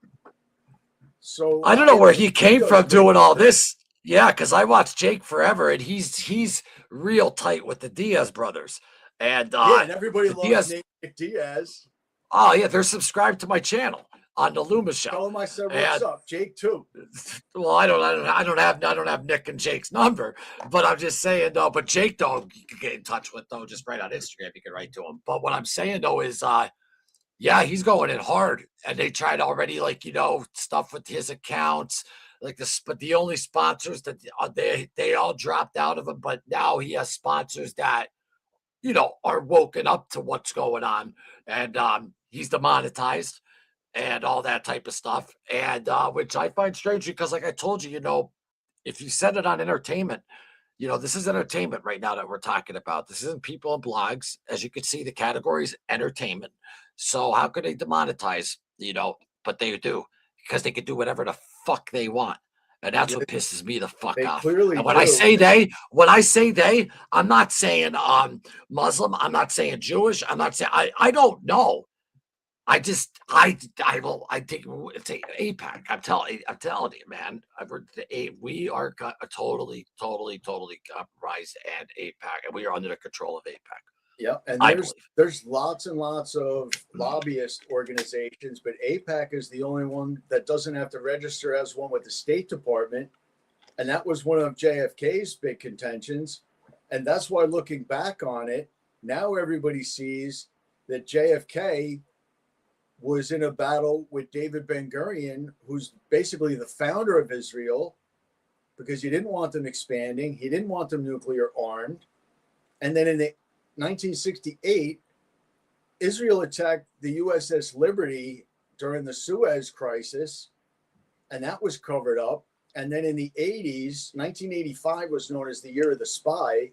So I don't know where he came from doing all this. Yeah, because I watched Jake forever, and he's real tight with the Diaz brothers. And Yeah, and everybody the loves Diaz, Nick Diaz. oh yeah, they're subscribed to my channel on the Luma show. Tell him I said what's And up, Jake too. well, I don't have Nick and Jake's number, but I'm just saying though. But Jake though, you can get in touch with though. Just right on Instagram, you can write to him. But what I'm saying though is, yeah, he's going in hard, and they tried already, like, you know, stuff with his accounts, like this. But the only sponsors that they all dropped out of him. But now he has sponsors that, you know, are woken up to what's going on, and he's demonetized and all that type of stuff, and which I find strange, because, like I told you, you know, if you set it on entertainment, you know, this is entertainment right now that we're talking about. This isn't people and blogs. As you can see, the category is entertainment. So how could they demonetize, you know? But they do, because they can do whatever the fuck they want. And that's what pisses me the fuck They off. clearly And when do. I say they, when I say they, I'm not saying Muslim. I'm not saying Jewish. I'm not saying, I don't know. I just, I think it's a APAC. I'm telling you, man. We are totally compromised, and APAC, and we are under the control of APAC. Yeah, and I there's believe. there's lots and lots of lobbyist organizations, but APAC is the only one that doesn't have to register as one with the State Department, and that was one of JFK's big contentions, and that's why, looking back on it, now everybody sees that JFK was in a battle with David Ben-Gurion, who's basically the founder of Israel, because he didn't want them expanding, he didn't want them nuclear armed, and then in the 1968, Israel attacked the USS Liberty during the Suez Crisis, and that was covered up. And then in the 80s, 1985 was known as the year of the spy.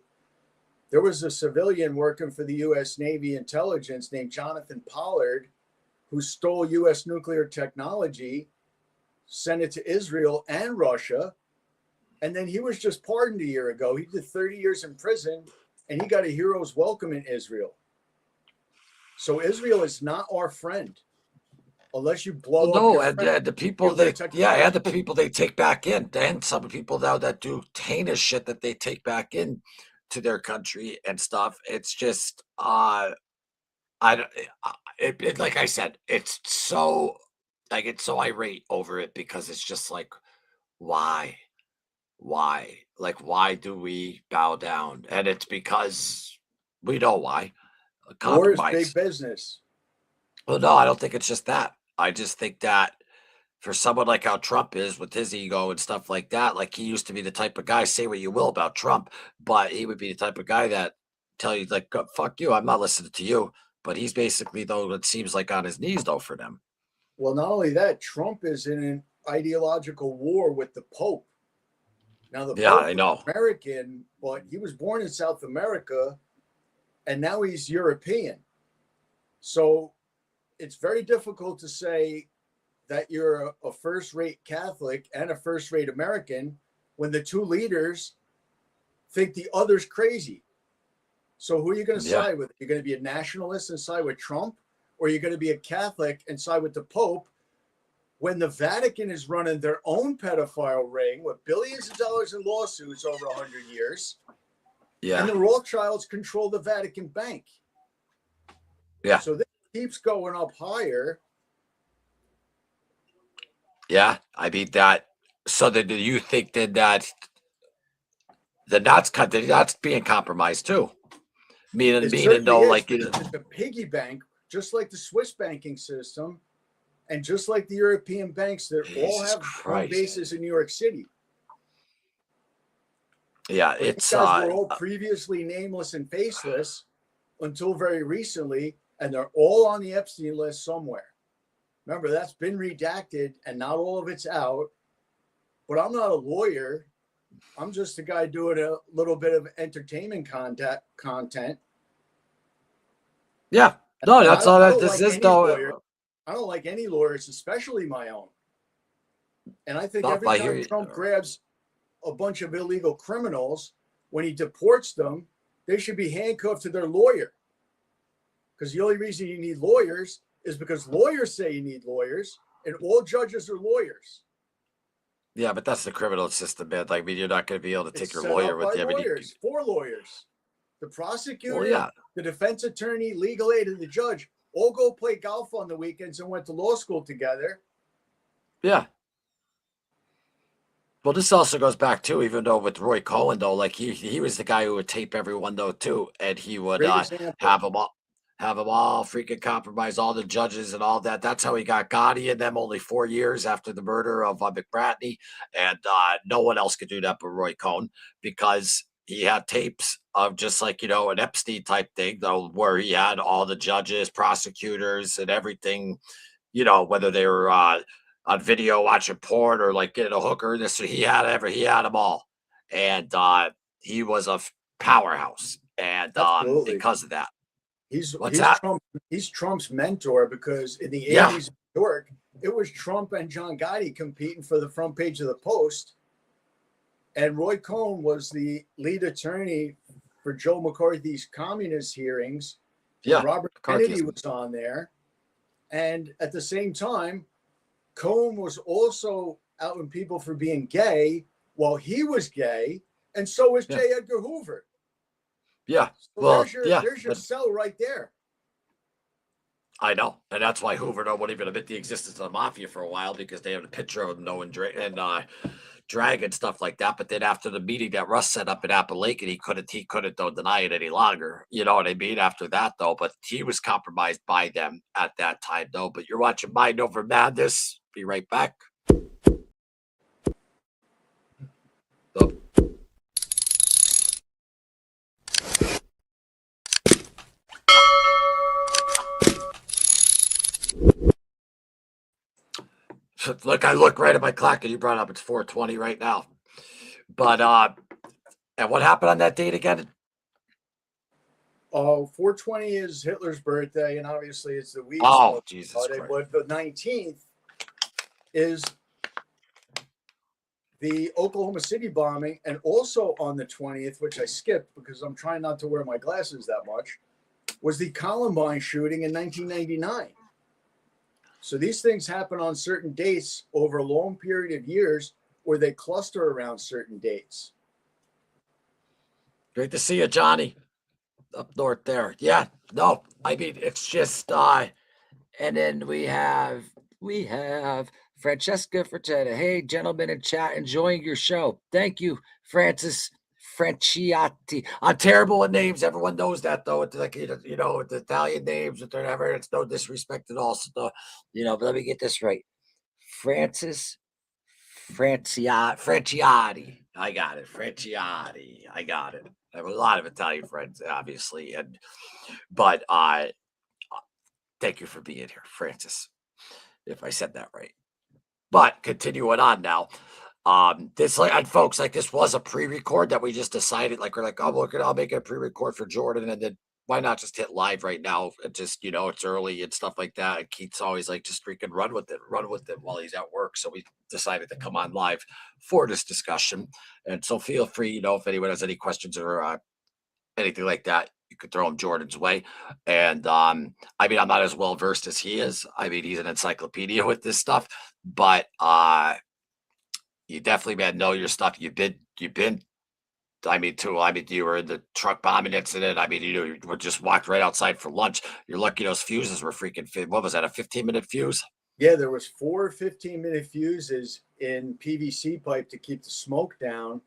There was a civilian working for the US Navy intelligence named Jonathan Pollard, who stole US nuclear technology, sent it to Israel and Russia. And then he was just pardoned a year ago. He did 30 years in prison, and he got a hero's welcome in Israel. So Israel is not our friend, unless you blow up. No, your and friend. the people nuclear that, technology. and the people they take back in, and some people now that do heinous shit that they take back in to their country and stuff. It's just, I don't, like I said, it's so, I get so irate over it, because it's just like, why? Like, why do we bow down? And it's because we know why. War is Compromise. big business. Well, no, I don't think it's just that. I just think that for someone like how Trump is with his ego and stuff like that, like, he used to be the type of guy, say what you will about Trump, but he would be the type of guy that tell you, like, fuck you, I'm not listening to you. But he's basically, though, it seems like on his knees, though, for them. Well, not only that, Trump is in an ideological war with the Pope. Now, the Yeah, Pope I is know. American, but he was born in South America, and now he's European. So it's very difficult to say that you're a first-rate Catholic and a first-rate American when the two leaders think the other's crazy. So who are you going to Yeah. side with? You're going to be a nationalist and side with Trump, or you're going to be a Catholic and side with the Pope when the Vatican is running their own pedophile ring with billions of dollars in lawsuits over 100 years, Yeah. and the Rothschilds control the Vatican Bank. Yeah. So this keeps going up higher. Yeah. I mean that. So then do you think then that that's being compromised too? Meaning, It meaning, certainly though, is. like, you know, It's a piggy bank, just like the Swiss banking system, and just like the European banks that all Jesus have home Christ. bases in New York City. Yeah, But it's these guys were all previously nameless and faceless until very recently, and they're all on the Epstein list somewhere. Remember, that's been redacted, and not all of it's out. But I'm not a lawyer. I'm just a guy doing a little bit of entertainment content. yeah. No, And that's all I that don't this like is, any though. lawyer. I don't like any lawyers, especially my own. And I think No, every I hear time you. Trump grabs a bunch of illegal criminals, when he deports them, they should be handcuffed to their lawyer. Because the only reason you need lawyers is because lawyers say you need lawyers, and all judges are lawyers. Yeah, but that's the criminal system, man. Like, I mean, you're not going to be able to take It's your set lawyer up with by you. I mean, lawyers, for lawyers. The prosecutor, well, yeah, the defense attorney, legal aid, and the judge all go play golf on the weekends and went to law school together. yeah. Well, this also goes back too, even though with Roy Cohen, though, like he was the guy who would tape everyone though too, and he would Great example. have them all freaking compromise all the judges and all that. That's how he got Gotti and them only 4 years after the murder of McBratney, and no one else could do that but Roy Cohen because he had tapes of just like an Epstein type thing though, where he had all the judges, prosecutors, and everything. Whether they were on video watching porn or like getting a hooker. This he had them all, and he was a powerhouse, and Absolutely. because of that, He's what's that? He's Trump's mentor because in the Yeah. 80s in New York, it was Trump and John Gotti competing for the front page of the Post. And Roy Cohn was the lead attorney for Joe McCarthy's communist hearings. Yeah, Robert Kennedy McCarthyism. was on there. And at the same time, Cohn was also outing people for being gay while he was gay. And so was Yeah. J. Edgar Hoover. Yeah, So well, there's your but cell right there. I know, and that's why Hoover wouldn't even admit the existence of the mafia for a while because they had a picture of him knowing drag and stuff like that. But then after the meeting that Russ set up in Appalachian, he couldn't though deny it any longer. You know what I mean? After that though, but he was compromised by them at that time though. But you're watching Mind Over Madness. Be right back. So, look, I look right at my clock and you brought up it's 4:20 right now. But and what happened on that date again? 420 is Hitler's birthday, and obviously it's the week. Oh, Jesus holiday, Christ. but the 19th is the Oklahoma City bombing, and also on the 20th, which I skipped because I'm trying not to wear my glasses that much, was the Columbine shooting in 1999. So these things happen on certain dates over a long period of years, or they cluster around certain dates. Great to see you, Johnny. Up north there. Yeah, no, I mean it's just and then we have Francesca Ferchetta. Hey, gentlemen in chat, enjoying your show. Thank you, Francis Franciati. I'm terrible with names. Everyone knows that though. It's like the Italian names, whatever. It's no disrespect at all. So, but let me get this right. Francis Franciati. I got it. Franciati. I got it. I have a lot of Italian friends, obviously, but Thank you for being here, Francis, if I said that right. But continuing on now, this like and folks, like this was a pre-record that we just decided, like we're like, oh look, I'll make a pre-record for Jordan, and then why not just hit live right now? And just it's early and stuff like that. And Keith's always like, just freaking run with it while he's at work. So we decided to come on live for this discussion. And so feel free, if anyone has any questions or anything like that, you could throw him Jordan's way. And I mean, I'm not as well versed as he is. I mean, he's an encyclopedia with this stuff, but you definitely, man, know your stuff. You've been. I mean, you were in the truck bombing incident. I mean, you were just walked right outside for lunch. You're lucky those fuses were freaking. What was that? A 15-minute fuse? Yeah, there was 4 15-minute fuses in PVC pipe to keep the smoke down,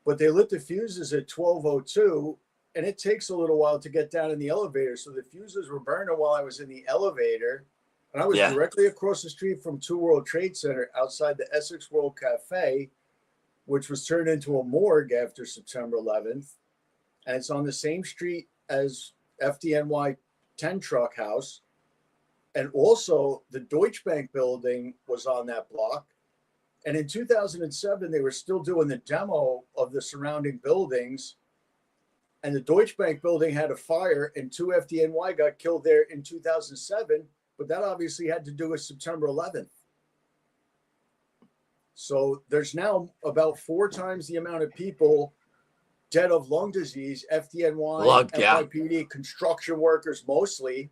but they lit the fuses at 12:02, and it takes a little while to get down in the elevator. So the fuses were burning while I was in the elevator, and I was Yeah. directly across the street from 2 World Trade Center outside the Essex World Cafe, which was turned into a morgue after September 11th. And it's on the same street as FDNY 10 Truck House. And also, the Deutsche Bank building was on that block. And in 2007, they were still doing the demo of the surrounding buildings. And the Deutsche Bank building had a fire, and 2 FDNY got killed there in 2007. But that obviously had to do with September 11th. So there's now about 4 times the amount of people dead of lung disease, FDNY, Yeah. NYPD, construction workers mostly,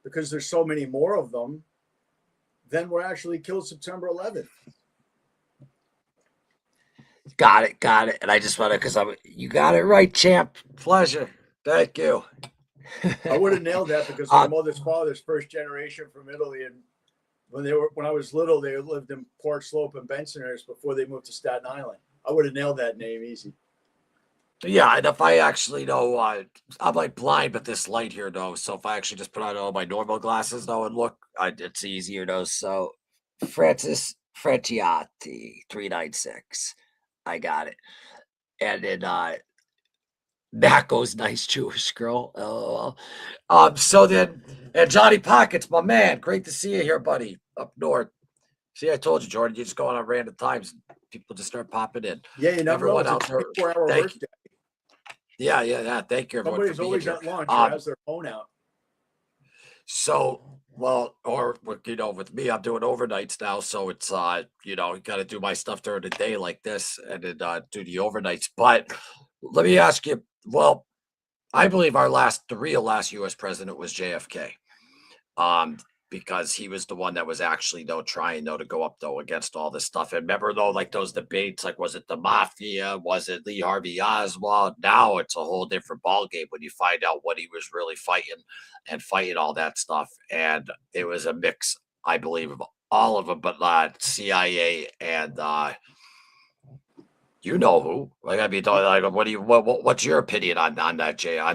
because there's so many more of them, than were actually killed September 11th. Got it. And I just want to, you got it right, champ. Pleasure. Thank you. I would have nailed that because my mother's father's first generation from Italy, and when I was little, they lived in Park Slope and Bensonhurst before they moved to Staten Island. I would have nailed that name easy. Yeah, and if I actually know, I'm like blind with this light here, though. So if I actually just put on all my normal glasses, though, and look, it's easier, though. So Francis Franciati, 396. I got it. And then Naco's nice Jewish girl. LOL. So then, and Johnny Pockets, my man. Great to see you here, buddy, up north. See, I told you, Jordan, you just go on at random times. People just start popping in. Yeah, you never know. It's a 24-hour workday. Yeah. Thank you, everyone. Somebody's always at lunch or has their phone out. So, well, or with me, I'm doing overnights now. So it's you got to do my stuff during the day like this, and then do the overnights. But let me ask you. Well, I believe the real last U.S. president was JFK. Because he was the one that was actually trying to go up against all this stuff. And remember like those debates, like was it the mafia? Was it Lee Harvey Oswald? Now it's a whole different ballgame when you find out what he was really fighting all that stuff. And it was a mix, I believe, of all of them, but CIA and you know who? Like, I mean, what's your opinion on that, on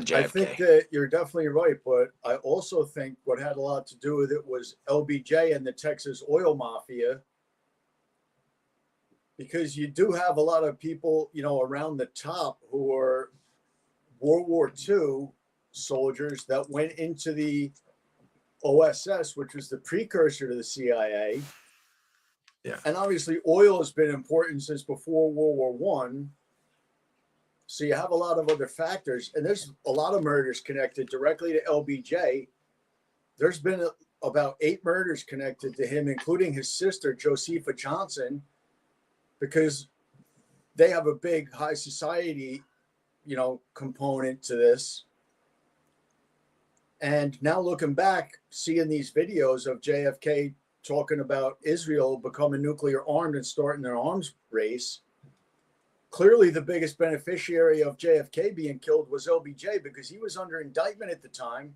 JFK? I think that you're definitely right, but I also think what had a lot to do with it was LBJ and the Texas oil mafia, because you do have a lot of people, around the top who are World War II soldiers that went into the OSS, which was the precursor to the CIA. Yeah. And obviously oil has been important since before World War I. So you have a lot of other factors, and there's a lot of murders connected directly to LBJ. There's been about 8 murders connected to him, including his sister, Josepha Johnson, because they have a big high society, component to this. And now looking back, seeing these videos of JFK talking about Israel becoming nuclear armed and starting an arms race, clearly the biggest beneficiary of JFK being killed was LBJ, because he was under indictment at the time.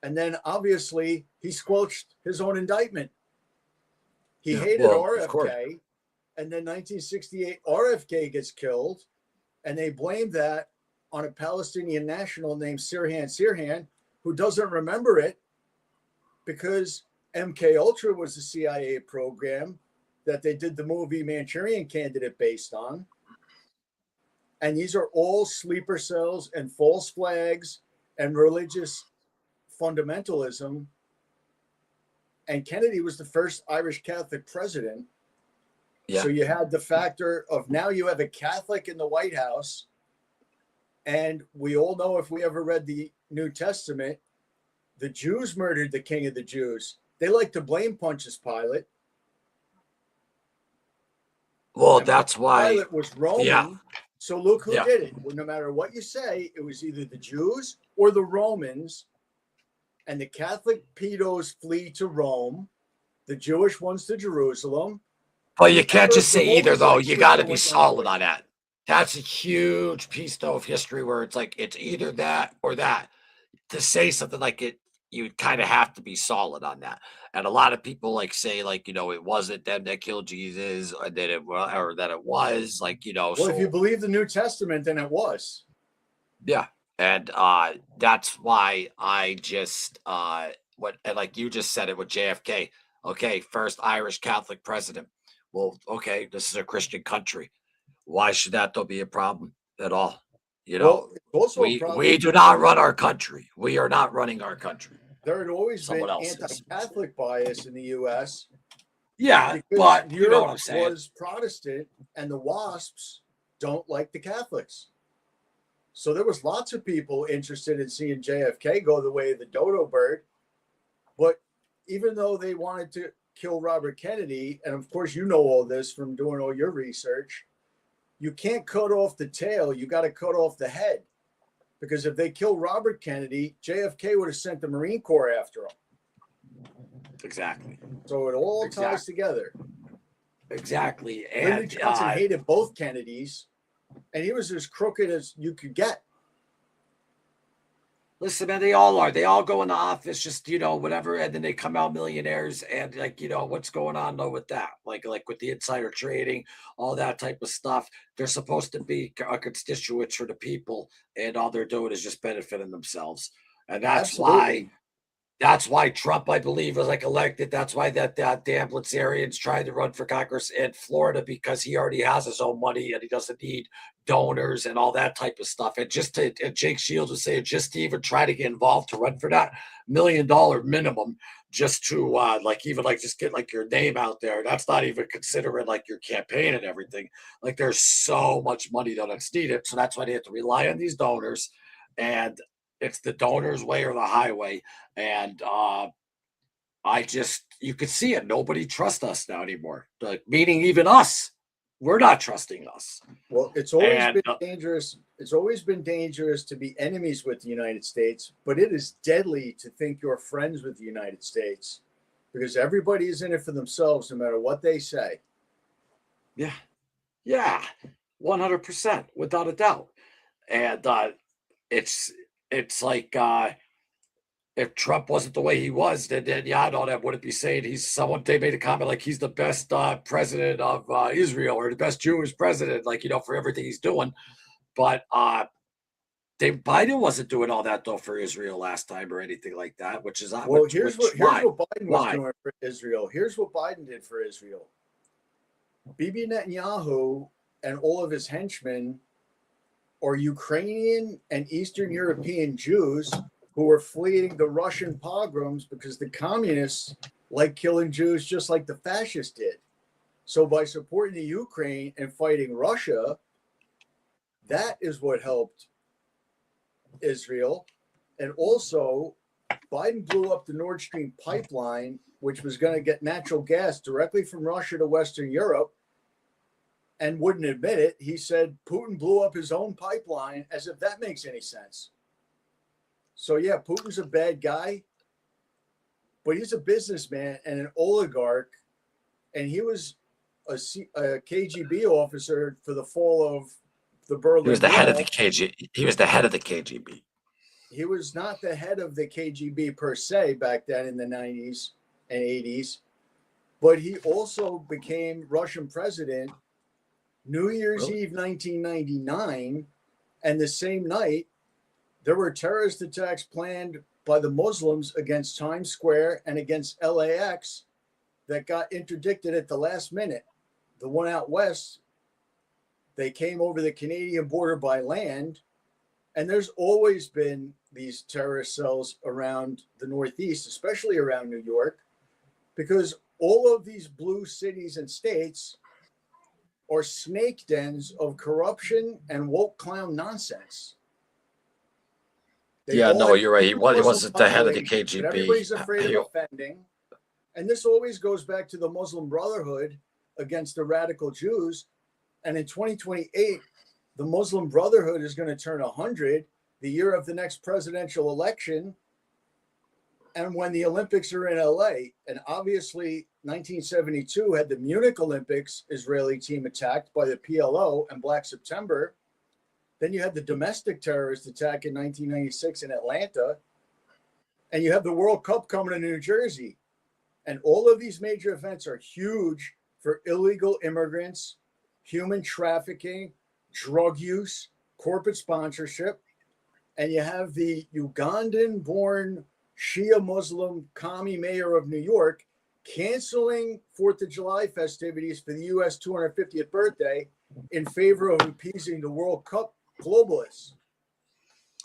And then obviously he squelched his own indictment. He hated RFK. And then 1968, RFK gets killed. And they blame that on a Palestinian national named Sirhan, who doesn't remember it, because MK Ultra was the CIA program that they did the movie Manchurian Candidate based on. And these are all sleeper cells and false flags and religious fundamentalism And Kennedy was the first Irish Catholic president. Yeah. So you had the factor of now you have a Catholic in the White House. And we all know, if we ever read the New Testament, the Jews murdered the king of the Jews. They like to blame Pontius Pilate. Well, And that's why. Pilate was Roman. Yeah. So look who Yeah. did it. Well, no matter what you say, it was either the Jews or the Romans. And the Catholic pedos flee to Rome, the Jewish ones to Jerusalem. But you can't just The say either, Romans though. like You got to Switzerland be went solid down. on that. That's a huge piece, though, of history where it's like it's either that or that. To say something like it, you kind of have to be solid on that. And a lot of people like say, like, it wasn't them that killed Jesus, or that it was like, Well, if you so believe the New Testament, then it was. yeah. And that's why I just and like you just said it with JFK. Okay, first Irish Catholic president. Well, okay, this is a Christian country. Why should that though be a problem at all? Well, it's also a we problem. do not run our country. We are not running our country. There had always Someone been else is. anti-Catholic bias in the U.S. Yeah, because but you know Europe what I'm saying. was Protestant, and the WASPs don't like the Catholics. So there was lots of people interested in seeing JFK go the way of the dodo bird. But even though they wanted to kill Robert Kennedy, and of course you know all this from doing all your research, you can't cut off the tail. You got to cut off the head. Because if they kill Robert Kennedy, JFK would have sent the Marine Corps after him. Exactly. So it all ties together. Exactly. Lyndon And Johnson hated both Kennedys, and he was as crooked as you could get. listen, man, they all are. They all go into office, just whatever, and then they come out millionaires. And like, what's going on though with that? Like with the insider trading, all that type of stuff. They're supposed to be a constituents for the people, and all they're doing is just benefiting themselves. And that's why. That's why Trump, I believe, was like elected. That's why that damn Blitzarians tried to run for Congress in Florida, because he already has his own money and he doesn't need donors and all that type of stuff. And and Jake Shields was saying, just to even try to get involved to run for that $1 million minimum, just to just get like your name out there. That's not even considering like your campaign and everything. Like there's so much money that's needed. So that's why they have to rely on these donors. And it's the donor's way or the highway. And you could see it. Nobody trusts us now anymore. Meaning even us. We're not trusting us. Well, it's always been dangerous. It's always been dangerous to be enemies with the United States, but it is deadly to think you're friends with the United States, because everybody is in it for themselves, no matter what they say. Yeah. Yeah. 100%, without a doubt. And it's like if Trump wasn't the way he was, then I don't know, wouldn't be saying they made a comment like he's the best president of Israel, or the best Jewish president, for everything he's doing. But Biden wasn't doing all that though for Israel last time or anything like that, which is well. Here's what Biden was doing for Israel. Here's what Biden did for Israel. Bibi Netanyahu and all of his henchmen are Ukrainian and Eastern European Jews who were fleeing the Russian pogroms because the communists like killing Jews just like the fascists did. So by supporting the Ukraine and fighting Russia, that is what helped Israel. And also, Biden blew up the Nord Stream pipeline, which was going to get natural gas directly from Russia to Western Europe, and wouldn't admit it. He said Putin blew up his own pipeline, as if that makes any sense. So, yeah, Putin's a bad guy, but he's a businessman and an oligarch, and he was a KGB officer for the fall of the Berlin Wall. He was the head of the KGB. He was the head of the KGB. He was not the head of the KGB per se back then in the 90s and 80s, but he also became Russian president New Year's Eve 1999, and the same night, there were terrorist attacks planned by the Muslims against Times Square and against LAX that got interdicted at the last minute. The one out west, they came over the Canadian border by land, and there's always been these terrorist cells around the Northeast, especially around New York. because all of these blue cities and states are snake dens of corruption and woke clown nonsense. They Yeah, all no, have you're right. He Muslim wasn't the head of the population that KGB. everybody's afraid of offending. And this always goes back to the Muslim Brotherhood against the radical Jews. And in 2028, the Muslim Brotherhood is going to turn 100, the year of the next presidential election. And when the Olympics are in LA, and obviously 1972 had the Munich Olympics Israeli team attacked by the PLO and Black September. Then you had the domestic terrorist attack in 1996 in Atlanta. And you have the World Cup coming to New Jersey. And all of these major events are huge for illegal immigrants, human trafficking, drug use, corporate sponsorship. And you have the Ugandan-born Shia Muslim commie mayor of New York canceling 4th of July festivities for the U.S. 250th birthday in favor of appeasing the World Cup globalists.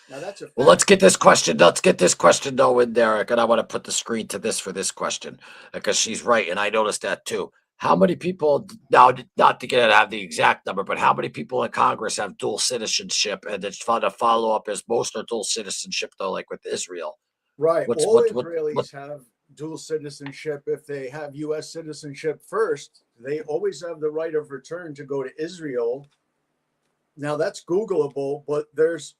Now that's a fact. Well, let's get this question. Let's get this question though in there, and I want to put the screen to this for this question because she's right, and I noticed that too. How many people now? Not to get have the exact number, but how many people in Congress have dual citizenship? And it's fun to follow up is most are dual citizenship though, like with Israel. Right. What's All what Israelis have dual citizenship. If they have U.S. citizenship first, they always have the right of return to go to Israel. Now that's Googleable, but there's,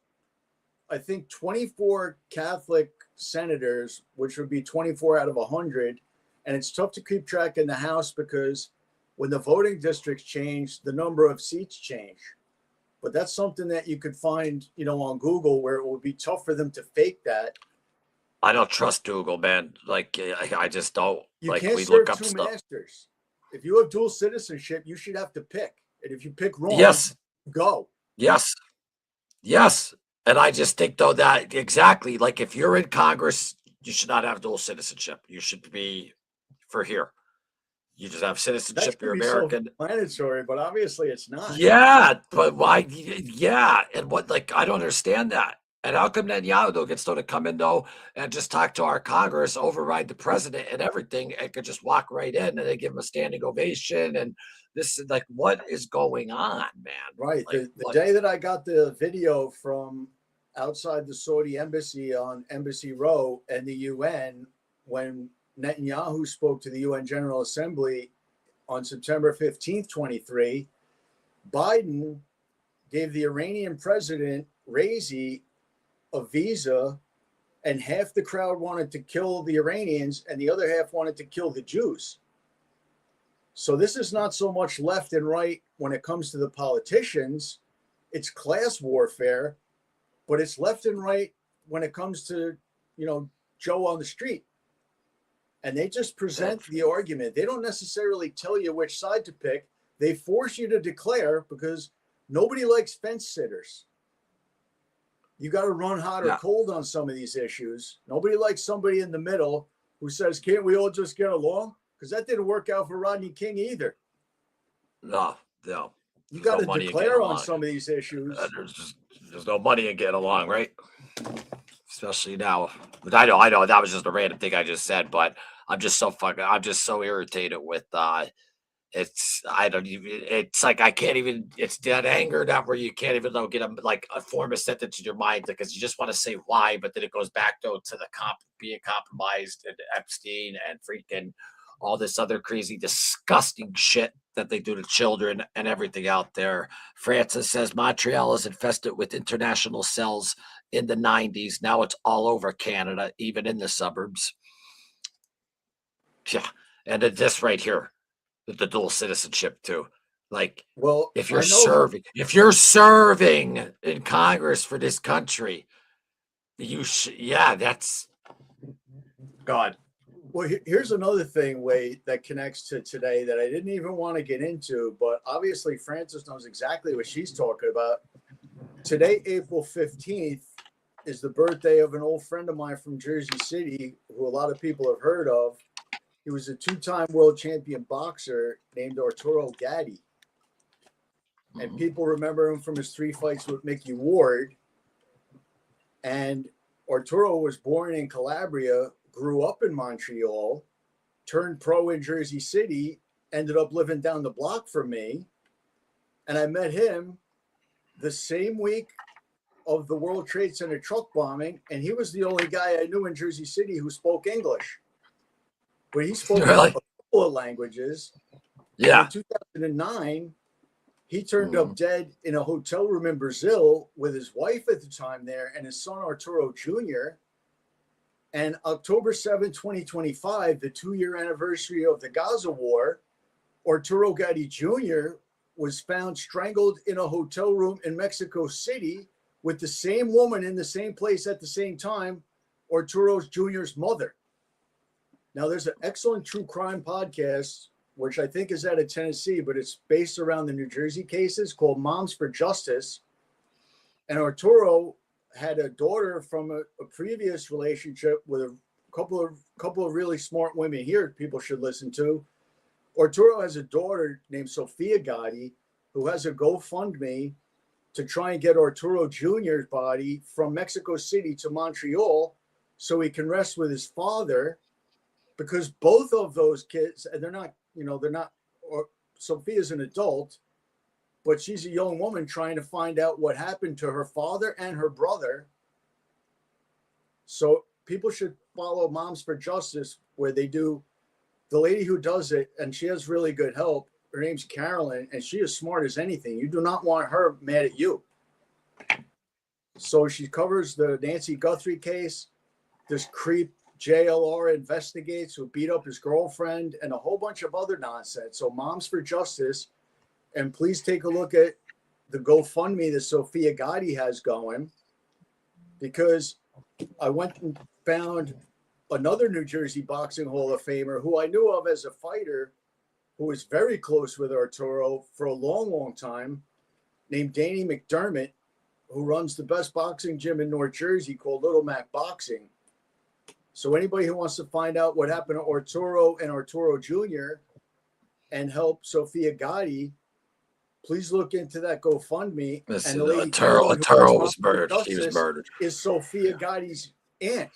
I think, 24 Catholic senators, which would be 24 out of 100. And it's tough to keep track in the House because when the voting districts change, the number of seats change. But that's something that you could find, on Google where it would be tough for them to fake that. I don't trust Google, man. Like I just don't. You like can't we serve look up two stuff. masters. If you have dual citizenship, you should have to pick. And if you pick wrong, Yes. go. Yes. Yes. And I just think though that exactly like if you're in Congress, you should not have dual citizenship. You should be for here. You just have That citizenship. should You're be American. self-explanatory, but obviously it's not. Yeah, but why? Yeah, and what? Like I don't understand that. And how come Netanyahu though gets to come in though and just talk to our Congress, override the president and everything, and could just walk right in and they give him a standing ovation and this is like what is going on, man? Right. Like, The day that I got the video from outside the Saudi embassy on Embassy Row and the UN, when Netanyahu spoke to the UN General Assembly on September 15th, 23, Biden gave the Iranian president, Raisi, a visa, and half the crowd wanted to kill the Iranians and the other half wanted to kill the Jews. So this is not so much left and right when it comes to the politicians. It's class warfare, but it's left and right when it comes to, Joe on the street. And they just present the argument. They don't necessarily tell you which side to pick. They force you to declare because nobody likes fence sitters. You got to run hot or cold on some of these issues. Nobody likes somebody in the middle who says, can't we all just get along? Because that didn't work out for Rodney King either. No. You got to declare on some of these issues. There's no money in getting along, right? Especially now. But I know that was just a random thing I just said, but I'm just so irritated with it's like I can't even it's that anger that where you can't even get a form a sentence in your mind because you just want to say why, but then it goes back though to the being compromised and Epstein and freaking all this other crazy, disgusting shit that they do to children and everything out there. Francis says Montreal is infested with international cells in the 90s. Now it's all over Canada, even in the suburbs. Yeah. And then this right here, the dual citizenship too. Like, well, if you're serving in Congress for this country, that's God. Well, here's another thing, Wade, that connects to today that I didn't even want to get into, but obviously Francis knows exactly what she's talking about. Today, April 15th, is the birthday of an old friend of mine from Jersey City, who a lot of people have heard of. He was a two-time world champion boxer named Arturo Gatti. And people remember him from his 3 fights with Mickey Ward. And Arturo was born in Calabria, grew up in Montreal, turned pro in Jersey City, ended up living down the block from me. And I met him the same week of the World Trade Center truck bombing. And he was the only guy I knew in Jersey City who spoke English. But he spoke Really? a couple of languages. Yeah. In 2009, he turned up dead in a hotel room in Brazil with his wife at the time there and his son Arturo Jr. And October 7, 2025, the 2-year anniversary of the Gaza war, Arturo Gatti Jr. was found strangled in a hotel room in Mexico City with the same woman in the same place at the same time, Arturo Jr.'s mother. Now, there's an excellent true crime podcast, which I think is out of Tennessee, but it's based around the New Jersey cases, called Moms for Justice. And Arturo had a daughter from a previous relationship with a couple of really smart women here people should listen to. Arturo has a daughter named Sophia Gotti who has a GoFundMe to try and get Arturo Jr.'s body from Mexico City to Montreal so he can rest with his father, because both of those kids, and they're not, or Sophia's an adult, but she's a young woman trying to find out what happened to her father and her brother. So people should follow Moms for Justice, where they do, the lady who does it, and she has really good help. Her name's Carolyn, and she is smart as anything. You do not want her mad at you. So she covers the Nancy Guthrie case, this creep JLR investigates who beat up his girlfriend, and a whole bunch of other nonsense. So Moms for Justice. And please take a look at the GoFundMe that Sophia Gotti has going, because I went and found another New Jersey Boxing Hall of Famer who I knew of as a fighter, who was very close with Arturo for a long, long time, named Danny McDermott, who runs the best boxing gym in North Jersey called Little Mac Boxing. So anybody who wants to find out what happened to Arturo and Arturo Jr. and help Sophia Gotti, please look into that GoFundMe. Listen, and the lady Arturo was murdered. He was murdered. Is Sophia Gotti's aunt.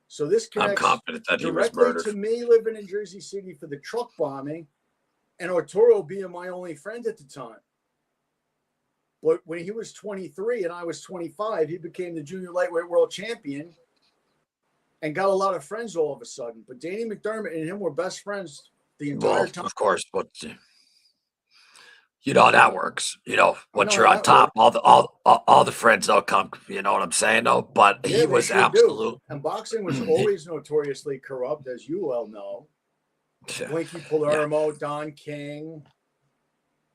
So this connects I'm confident that he was directly murdered. to me living in Jersey City for the truck bombing, and Arturo being my only friend at the time. But when he was 23 and I was 25, he became the junior lightweight world champion and got a lot of friends all of a sudden. But Danny McDermott and him were best friends the entire time. Of course, but you know how that works. Once you're on that top, all the friends don't come. You know what I'm saying, though. But Yeah, he was sure do. absolute. And boxing was always notoriously corrupt, as you well know. Blinky Palermo, Don King.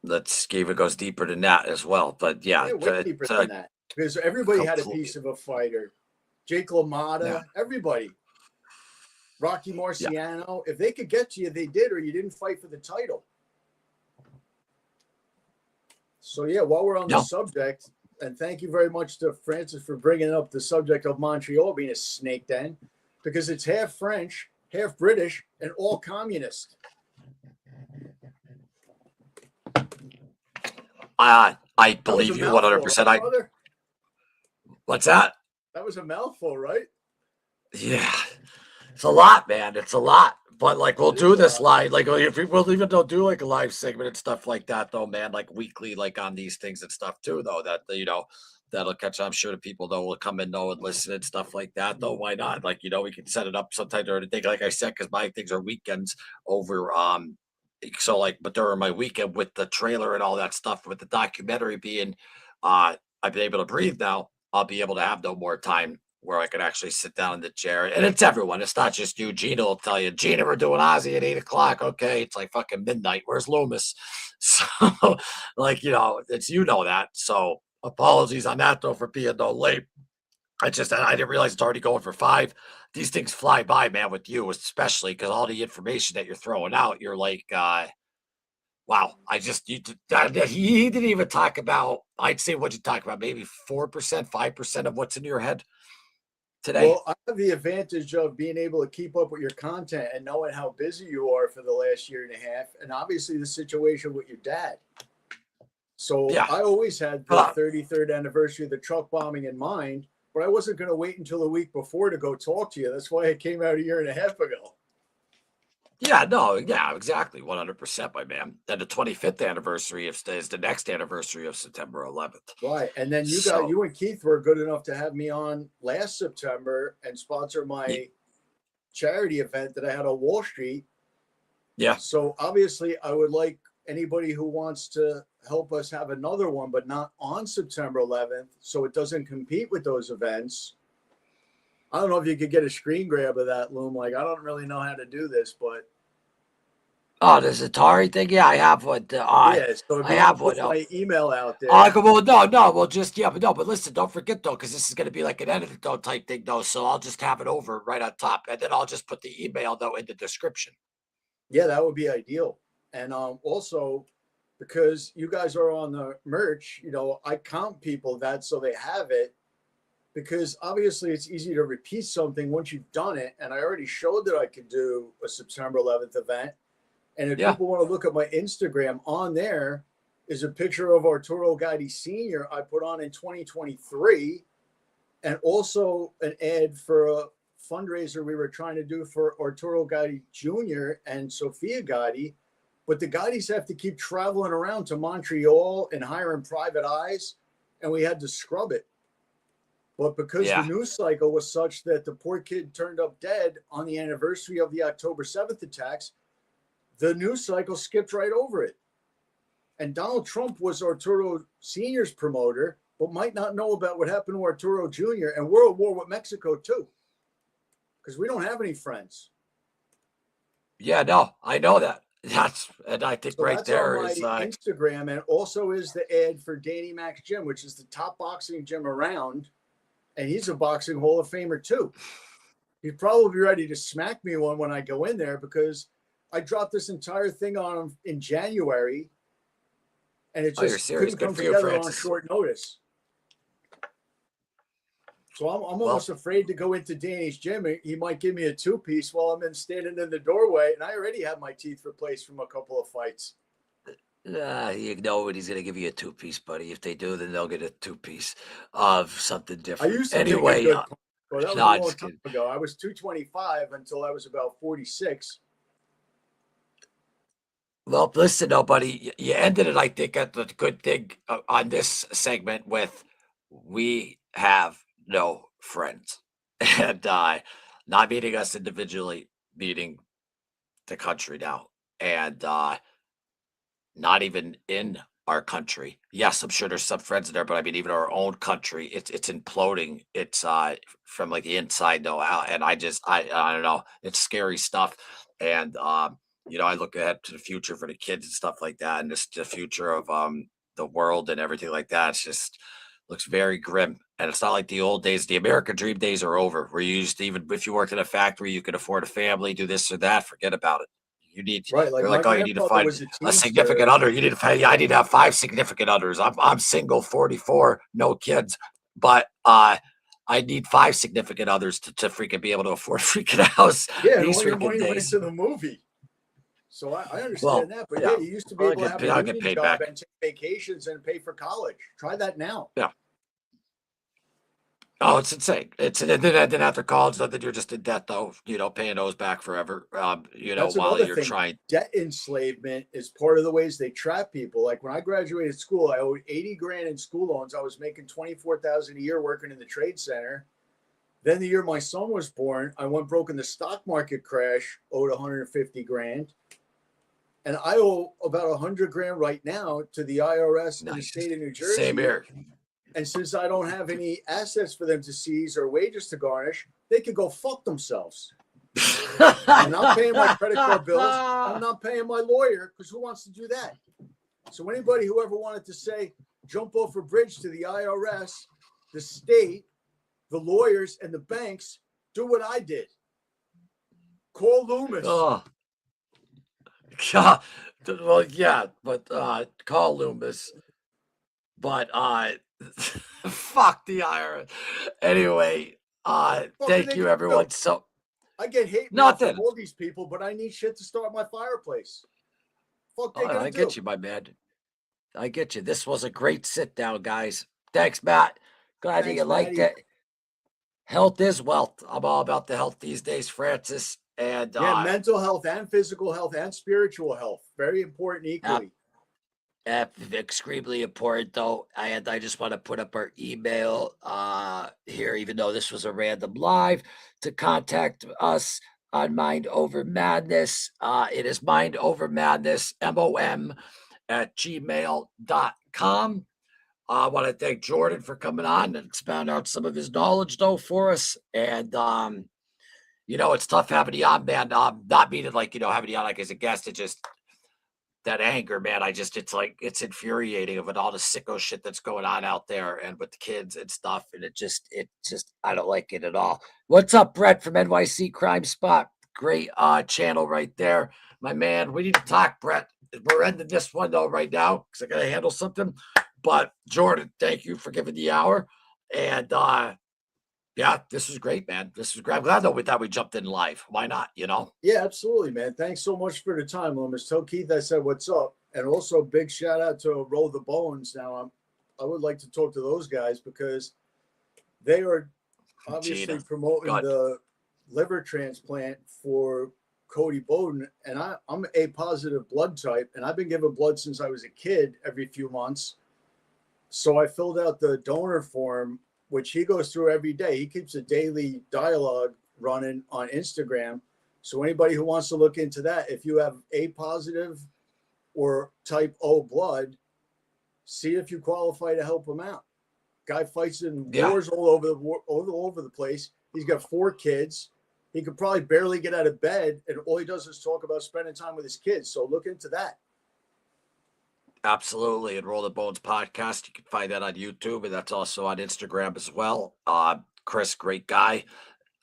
Let's even goes deeper than that as well. But yeah, way deeper than that, because everybody had a piece of a fighter. Jake LaMotta, everybody. Rocky Marciano. If they could get to you, they did, or you didn't fight for the title. So, yeah, while we're on the subject, and thank you very much to Francis for bringing up the subject of Montreal being a snake den, because it's half French, half British, and all communist. I believe you 100%. Right, what's that? That was a mouthful, right? Yeah, it's a lot, man. It's a lot. But we'll do this live, if we'll even do a live segment and stuff like that, though, man, weekly, on these things and stuff too, though, that that'll catch. I'm sure the people though will come and know and listen and stuff like that, though. Why not? We can set it up sometime during the day, like I said, because my things are weekends over. So but during my weekend with the trailer and all that stuff, with the documentary being, I've been able to breathe now. I'll be able to have no more time where I could actually sit down in the chair. And it's everyone. It's not just you. Gina will tell you, Gina, we're doing Ozzy at 8:00. Okay. It's fucking midnight. Where's Loomis? So it's, that. So apologies on that though, for being no late. I didn't realize it's already going for 5. These things fly by, man, with you, especially because all the information that you're throwing out, you're wow. He didn't even talk about, I'd say, what'd you talk about? Maybe 4%, 5% of what's in your head today. Well, I have the advantage of being able to keep up with your content and knowing how busy you are for the last year and a half. And obviously the situation with your dad. So I always had the 33rd anniversary of the truck bombing in mind, but I wasn't going to wait until a week before to go talk to you. That's why I came out a year and a half ago. Yeah, no, yeah, exactly, 100%, my man. And the 25th anniversary is the next anniversary of September 11th. Right. And then So, you and Keith were good enough to have me on last September and sponsor y- my charity event that I had on Wall Street. yeah. So obviously, I would like anybody who wants to help us have another one, but not on September 11th, so it doesn't compete with those events. I don't know if you could get a screen grab of that, Loom. Like, I don't really know how to do this, but Oh, this Atari thing? Yeah, I have one. yeah. So if I you want have to put one. my email out there, Well, no, no, well, just yeah, but no, but listen, don't forget though, because this is going to be like an edit though type thing though. So I'll just have it over right on top, and then I'll just put the email though in the description. yeah, that would be ideal. And also, because you guys are on the merch, I count people that so they have it because obviously it's easy to repeat something once you've done it. And I already showed that I could do a September 11th event. And if Yeah, people want to look at my Instagram, on there is a picture of Arturo Gatti Sr. I put on in 2023, and also an ad for a fundraiser we were trying to do for Arturo Gatti Jr. and Sofia Gatti. But the Gattis have to keep traveling around to Montreal and hiring private eyes, and we had to scrub it. But because the yeah, news cycle was such that the poor kid turned up dead on the anniversary of the October 7th attacks, the news cycle skipped right over it. And Donald Trump was Arturo Sr.'s promoter, but might not know about what happened to Arturo Jr. and we're at war with Mexico too, because we don't have any friends. yeah. No, I know that. And I think So right that's on there my is Instagram, and also is the ad for Danny Max Gym, which is the top boxing gym around, and he's a boxing Hall of Famer too. He'd probably be ready to smack me one when I go in there because I dropped this entire thing on him in January, and it oh, you're just serious. couldn't Good come for you, together on Francis. short notice. So I'm Well, almost afraid to go into Danny's gym. He might give me a two-piece while I'm standing in the doorway, and I already have my teeth replaced from a couple of fights. you know what he's gonna give you a two-piece, buddy. If they do, then they'll get a two-piece of something I different. used to take a Anyway, good punch, but that was no, a I'm long just time kidding. ago. I was 225 until I was about 46. Well, listen, though, buddy, you ended it, I think, at the good thing on this segment with we have no friends. And not meeting us individually, meeting the country now. And not even in our country. Yes, I'm sure there's some friends in there, but I mean, even our own country, it's imploding. It's from like the inside though out, and I don't know. It's scary stuff, and I look ahead to the future for the kids and stuff like that, and just the future of the world and everything like that. It's just looks very grim. And it's not like the old days. The American dream days are over. Where you used to, even if you worked in a factory, you could afford a family, do this or that. Forget about it. You need Right, like they're my like, "Oh, you need to grandfather find was a a teamster. significant other." You need to find yeah, I need to have 5 significant others. I'm single, 44, no kids, but, I need 5 significant others to freaking be able to afford a freaking house Yeah, and these all your freaking money went days. into the movie. So I understand Well, that. But yeah, yeah, you used to be able to have a I'll get union paid job back. and take vacations and pay for college. Try that now. Yeah. Oh, it's insane. And then after college, then you're just in debt though, paying those back forever, That's while another you're thing. trying. Debt enslavement is part of the ways they trap people. Like when I graduated school, I owed 80 grand in school loans. I was making 24,000 a year working in the trade center. Then the year my son was born, I went broke in the stock market crash, owed 150 grand. And I owe about 100 grand right now to the IRS in the Nice. state of New Same Jersey. here. And since I don't have any assets for them to seize or wages to garnish, they could go fuck themselves. I'm not paying my credit card bills. I'm not paying my lawyer because who wants to do that? So anybody who ever wanted to say jump off a bridge to the IRS, the state, the lawyers, and the banks, do what I did. Call Loomis. Oh, God. Well, yeah, but call Loomis. But fuck the IRS. Anyway, What can thank they you do? everyone. So I get hate mail from nothing. all these people, but I need shit to start my fireplace. Fuck they Oh, gonna I do? get you, my man. I get you. This was a great sit down, guys. Thanks, Matt. Glad that you Thanks, liked Maddie. it. Health is wealth. I'm all about the health these days, Francis. And Yeah, mental health and physical health and spiritual health. Very important equally. extremely important though. I just want to put up our email here, even though this was a random live, to contact us on Mind Over Madness. It is Mind Over Madness, MOM at gmail.com. I want to thank Jordan for coming on and expound out some of his knowledge though for us. And it's tough having you on, man. Not meaning like, having you on like as a guest. It just that anger, man. It's like it's infuriating of it all the sicko shit that's going on out there and with the kids and stuff. And it just I don't like it at all. What's up, Brett from NYC Crime Spot? Great channel right there. My man, we need to talk, Brett. We're ending this one though right now because I gotta handle something. But Jordan, thank you for giving the hour. And yeah, this was great, man. This was great. I'm glad that we jumped in live. Why not? Yeah, absolutely, man. Thanks so much for the time, Loomis. Tell Keith I said what's up. And also big shout out to Roll the Bones. Now I would like to talk to those guys because they are obviously Gina, promoting good. the liver transplant for Cody Bowden. And I'm A positive blood type, and I've been giving blood since I was a kid every few months. So I filled out the donor form, which he goes through every day. He keeps a daily dialogue running on Instagram. So anybody who wants to look into that, if you have A positive or type O blood, see if you qualify to help him out. Guy fights in wars all over the place. He's got 4 kids. He could probably barely get out of bed, and all he does is talk about spending time with his kids. So look into that. Absolutely. And Roll the Bones podcast. You can find that on YouTube, and that's also on Instagram as well. Chris, great guy.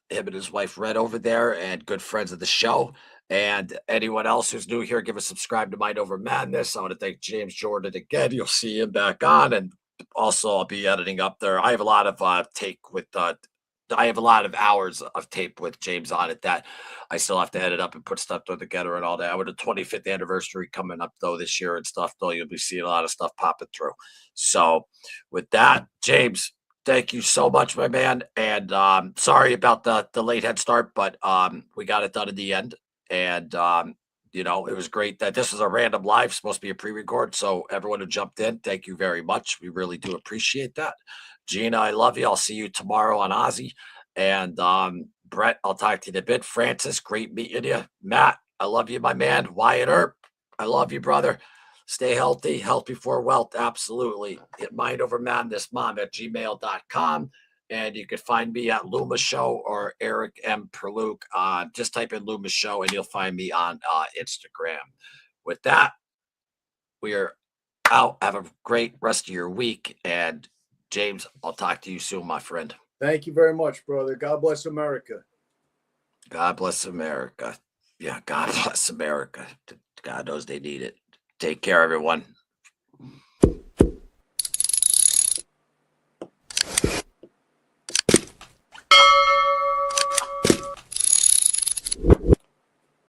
Him and his wife Red over there, and good friends of the show. And anyone else who's new here, give a subscribe to Mind Over Madness. I want to thank James Jordan again. You'll see him back on. And also I'll be editing up there. I have a lot of I have a lot of hours of tape with James on it that I still have to edit up and put stuff together and all that. With the 25th anniversary coming up though this year and stuff, though, you'll be seeing a lot of stuff popping through. So with that, James, thank you so much, my man. And sorry about the late head start, but we got it done in the end. And it was great that this was a random live, supposed to be a pre-record. So everyone who jumped in, thank you very much. We really do appreciate that. Gina, I love you. I'll see you tomorrow on Ozzy. And Brett, I'll talk to you in a bit. Francis, great meeting you. Matt, I love you, my man. Wyatt Earp, I love you, brother. Stay healthy, health before wealth. Absolutely. Hit Mind Over Madness Mom at gmail.com. And you can find me at Luma Show or Eric M. Perluke. Just type in Luma Show and you'll find me on Instagram. With that, we are out. Have a great rest of your week. And James, I'll talk to you soon, my friend. Thank you very much, brother. God bless America. God bless America. Yeah, God bless America. God knows they need it. Take care, everyone.